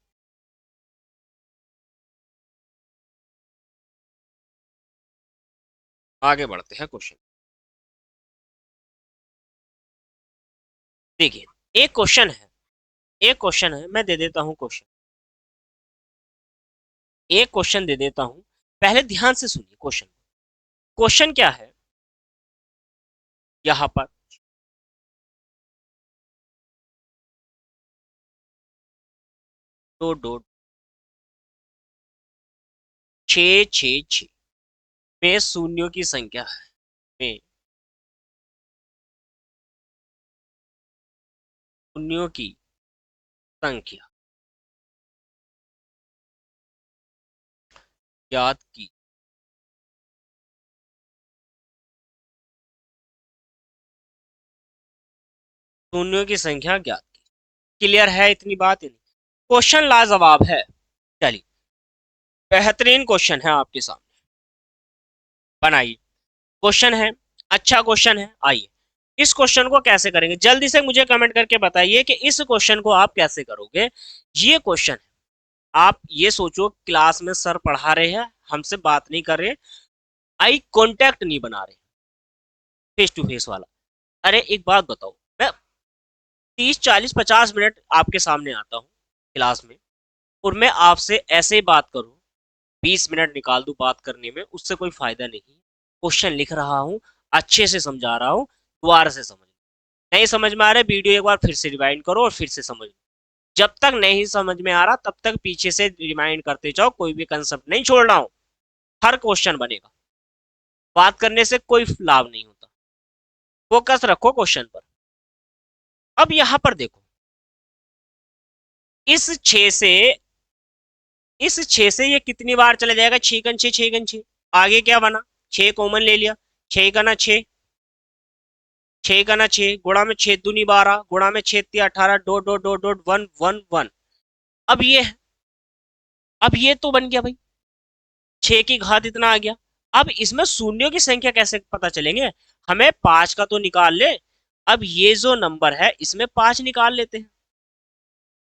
आगे बढ़ते हैं क्वेश्चन। देखिए एक क्वेश्चन है, एक क्वेश्चन है, मैं दे देता हूं क्वेश्चन, एक क्वेश्चन दे देता हूं, पहले ध्यान से सुनिए क्वेश्चन। क्वेश्चन क्या है? यहां पर दो डॉट 666 में शून्यों की संख्या है, में शून्यों की संख्या याद की। शून्यों की संख्या ज्ञात की। क्लियर है इतनी बात? नहीं, क्वेश्चन लाजवाब है। चलिए बेहतरीन क्वेश्चन है आपके सामने, बनाइए। क्वेश्चन है, अच्छा क्वेश्चन है। आइए इस क्वेश्चन को कैसे करेंगे, जल्दी से मुझे कमेंट करके बताइए कि इस क्वेश्चन को आप कैसे करोगे। ये क्वेश्चन है, आप ये सोचो क्लास में सर पढ़ा रहे हैं, हमसे बात नहीं कर रहे, आई कांटेक्ट नहीं बना रहे, फेस टू फेस वाला। अरे एक बात बताओ, मैं 30 40 50 मिनट आपके सामने आता हूँ क्लास में, और मैं आपसे ऐसे ही बात करूँ, 20 मिनट निकाल दूं बात करने में, उससे कोई फायदा नहीं। क्वेश्चन लिख रहा हूँ, अच्छे से समझा रहा हूँ, दोबारा से समझ। नहीं समझ में आ रहा है, वीडियो एक बार फिर से रिवाइंड करो और फिर से समझ। जब तक नहीं समझ में आ रहा तब तक पीछे से रिमाइंड करते जाओ, कोई भी कंसेप्ट नहीं छोड़ रहा हूं, हर क्वेश्चन बनेगा। बात करने से कोई लाभ नहीं होता, फोकस रखो क्वेश्चन पर। अब यहां पर देखो, इस 6 से इस 6 से ये कितनी बार चला जाएगा, 6 गन 6 6 गन 6। आगे क्या बना, 6 कॉमन ले लिया, 6 का ना 6, 6 का ना 6, गुणा में 6 दूनी 12, गुणा में 6 3 18, डॉट डॉट डॉट डॉट 1 1 1। अब ये अब ये तो बन गया भाई, 6 की घात इतना आ गया। अब इसमें शून्यों की संख्या कैसे पता चलेंगे, हमें 5 का तो निकाल ले। अब ये जो नंबर है इसमें 5 निकाल लेते हैं।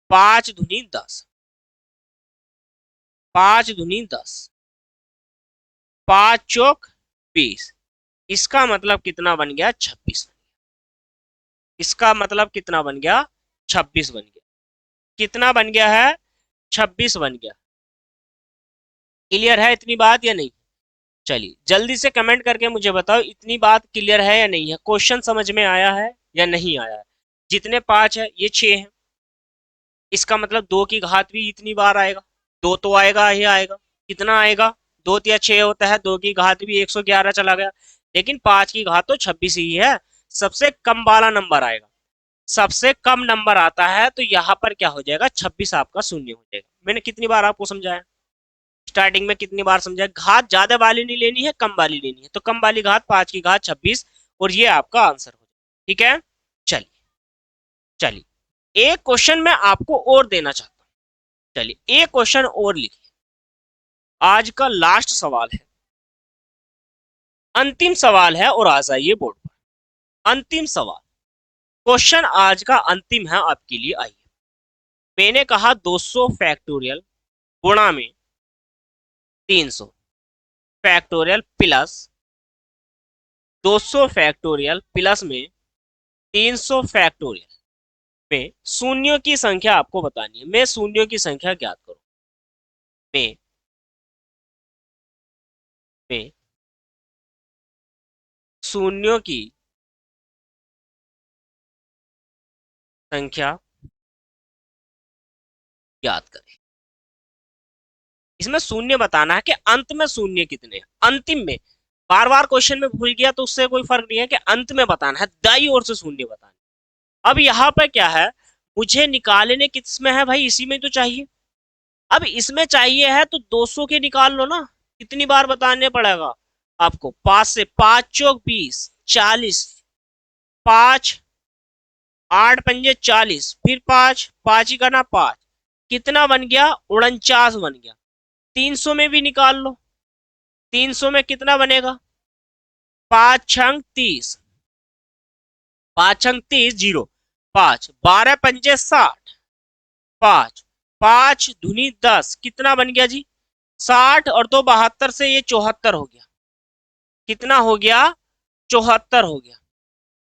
5 दूनी 10, 5 दूनी 10, 5 चौक 20। इसका मतलब कितना बन गया, 26। इसका मतलब कितना बन गया, 26 बन गया। कितना बन गया है, 26 बन गया। क्लियर है इतनी बात या नहीं? चलिए जल्दी से कमेंट करके मुझे बताओ, इतनी बात क्लियर है या नहीं है, क्वेश्चन समझ में आया है या नहीं आया है। जितने 5 है ये 6 है, इसका मतलब 2 की घात भी इतनी बार आएगा, 2 तो आएगा ही आएगा। कितना आएगा, 2 या 6 होता है, 2 की घात भी 111 चला गया, लेकिन 5 की घात तो 26 ही है। सबसे कम वाला नंबर आएगा, सबसे कम नंबर आता है तो यहाँ पर क्या हो जाएगा, 26 आपका शून्य हो जाएगा। मैंने कितनी बार आपको समझाया, स्टार्टिंग में कितनी बार समझाया, घात ज्यादा वाली नहीं लेनी है, कम वाली लेनी है, तो कम वाली घात 5 की घात 26, और ये आपका आंसर हो जाएगा। ठीक है, चलिए चलिए एक क्वेश्चन मैं आपको और देना चाहता हूं। चलिए एक क्वेश्चन और लिखिए, आज का लास्ट सवाल है, अंतिम सवाल है, और आ जाइए बोर्ड पर। अंतिम सवाल, क्वेश्चन आज का अंतिम है आपके लिए। आइए, मैंने कहा 200 फैक्टोरियल गुणा में 300 फैक्टोरियल प्लस 200 फैक्टोरियल प्लस में 300 फैक्टोरियल में शून्यों की संख्या आपको बतानी है। मैं शून्यों की संख्या ज्ञात करूं, मैं मैं शून्यों की संख्या ज्ञात करें। इसमें शून्य बताना है कि अंत में शून्य कितने हैं, अंतिम में। बार बार क्वेश्चन में भूल गया तो उससे कोई फर्क नहीं है, कि अंत में बताना है, दाई ओर से शून्य बताना है। अब यहाँ पर क्या है, मुझे निकालने किस में है भाई, इसी में तो चाहिए। अब इसमें चाहिए है तो 200 के निकाल लो ना, कितनी बार बताने पड़ेगा आपको, 5 से, 5 चौक 20 40, 5 8 पंजे 40, फिर 5 5 ही करना 5, कितना बन गया, 49 बन गया। 300 में भी निकाल लो, 300 में कितना बनेगा, 5 छंग 30, 5 छंग 30 जीरो, 5 12 पंजे 60, 5 5 धुनी 10, कितना बन गया जी, 60, और 2 72 से ये 74 हो गया। कितना हो गया, 74 हो गया।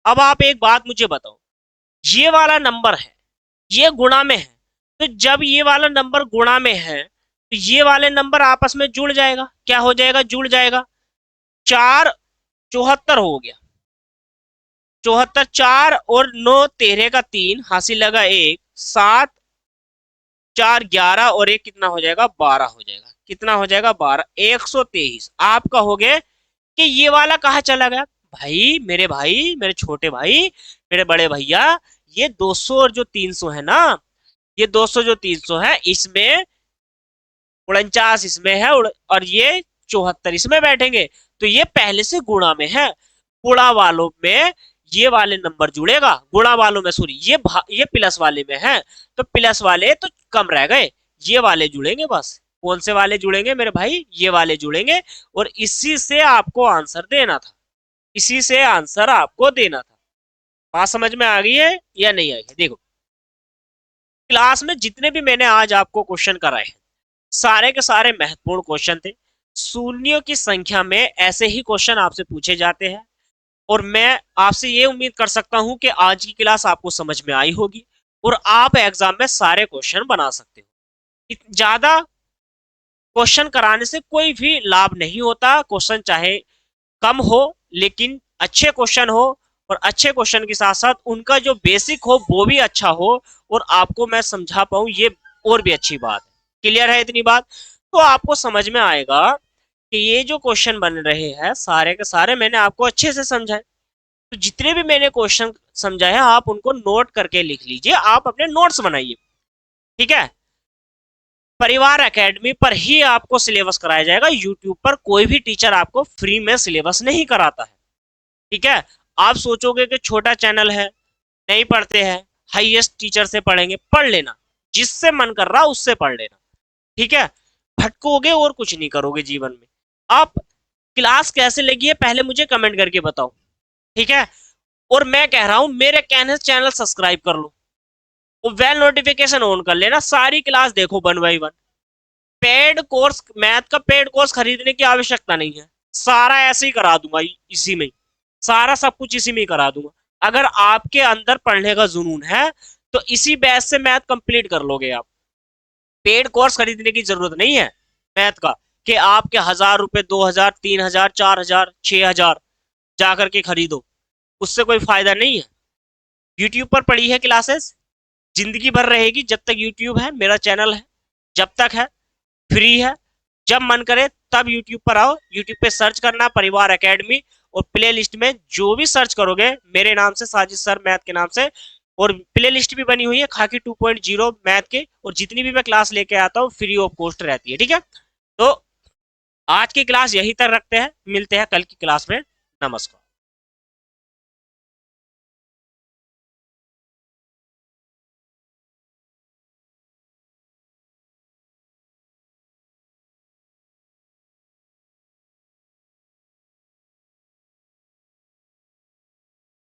अब आप एक बात मुझे बताओ, ये वाला नंबर है, ये गुणा में है, तो जब ये वाला नंबर गुणा में है तो ये वाले नंबर आपस में जुड़ जाएगा, क्या हो जाएगा, जुड़ जाएगा। 4 74 हो गया, 74, 4 और 9 13 का 3 हासिल लगा 1, 7 4 11, और एक कितना हो जाएगा, 12 हो जाएगा। कितना हो जाएगा, 12, 123 आपका हो गया। कि ये वाला कहाँ चला गया भाई, मेरे छोटे भाई, मेरे बड़े भैया, ये 200 और जो 300 है ना, ये 200 जो 300 है, इसमें 49 इसमें है, और ये 74 इसमें बैठेंगे, तो ये पहले से गुणा में है। गुणा वालों में ये वाले नंबर जुड़ेगा, गुणा वालों में सॉरी, ये प्लस वाले में है, तो प्लस वाले तो कम रह गए, ये वाले जुड़ेंगे बस। कौन से वाले जुड़ेंगे मेरे भाई, ये वाले जुड़ेंगे, और इसी से आपको आंसर देना था, इसी से आंसर आपको देना था। बात समझ में आ गई है या नहीं आई है? देखो, क्लास में जितने भी मैंने आज आपको क्वेश्चन कराए हैं, सारे के सारे महत्वपूर्ण क्वेश्चन थे। शून्यों की संख्या में ऐसे ही क्वेश्चन आपसे पूछे जाते हैं, और मैं आपसे ये उम्मीद कर सकता हूं कि आज की क्लास आपको समझ में आई होगी और आप एग्जाम में सारे क्वेश्चन बना सकते हो। ज्यादा क्वेश्चन कराने से कोई भी लाभ नहीं होता, क्वेश्चन चाहे कम हो लेकिन अच्छे क्वेश्चन हो, और अच्छे क्वेश्चन के साथ साथ उनका जो बेसिक हो वो भी अच्छा हो और आपको मैं समझा पाऊं, ये और भी अच्छी बात है। क्लियर है इतनी बात? तो आपको समझ में आएगा कि ये जो क्वेश्चन बन रहे हैं सारे के सारे मैंने आपको अच्छे से समझाए। तो जितने भी मैंने क्वेश्चन समझाए आप उनको नोट करके लिख लीजिए, आप अपने नोट्स बनाइए। ठीक है? परिवार एकेडमी पर ही आपको सिलेबस कराया जाएगा, यूट्यूब पर कोई भी टीचर आपको फ्री में सिलेबस नहीं कराता है। ठीक है? आप सोचोगे कि छोटा चैनल है, नहीं पढ़ते हैं, हाईएस्ट टीचर से पढ़ेंगे, पढ़ लेना, जिससे मन कर रहा उससे पढ़ लेना। ठीक है? भटकोगे और कुछ नहीं करोगे जीवन में। आप क्लास कैसे लगी है पहले मुझे कमेंट करके बताओ। ठीक है? और मैं कह रहा हूं मेरे कहने से चैनल सब्सक्राइब कर लो और बेल नोटिफिकेशन ऑन कर लेना, सारी क्लास देखो 1 बाय 1। पेड कोर्स, मैथ का पेड कोर्स खरीदने की आवश्यकता नहीं है, सारा ऐसे ही करा दूंगा, इसी में सारा सब कुछ इसी में ही करा दूंगा। अगर आपके अंदर पढ़ने का जुनून है तो इसी बैच से मैथ कंप्लीट कर लोगे आप। पेड कोर्स खरीदने की जरूरत नहीं है मैथ का, कि आपके 1,000 रुपए, 2,000, 3,000, 4,000, 6,000 जाकर के खरीदो, उससे कोई फायदा नहीं है। यूट्यूब पर पड़ी है क्लासेस, जिंदगी भर रहेगी जब तक यूट्यूब है, मेरा चैनल है जब तक है, फ्री है। जब मन करे तब यूट्यूब पर आओ, यूट्यूब पे सर्च करना परिवार एकेडमी, और प्ले लिस्ट में जो भी सर्च करोगे मेरे नाम से, साजिद सर मैथ के नाम से, और प्ले लिस्ट भी बनी हुई है खाकी 2.0 मैथ के, और जितनी भी मैं क्लास लेके आता हूँ फ्री ऑफ कॉस्ट रहती है। ठीक है? तो आज की क्लास यहीं तक रखते हैं, मिलते हैं कल की क्लास में। नमस्कार।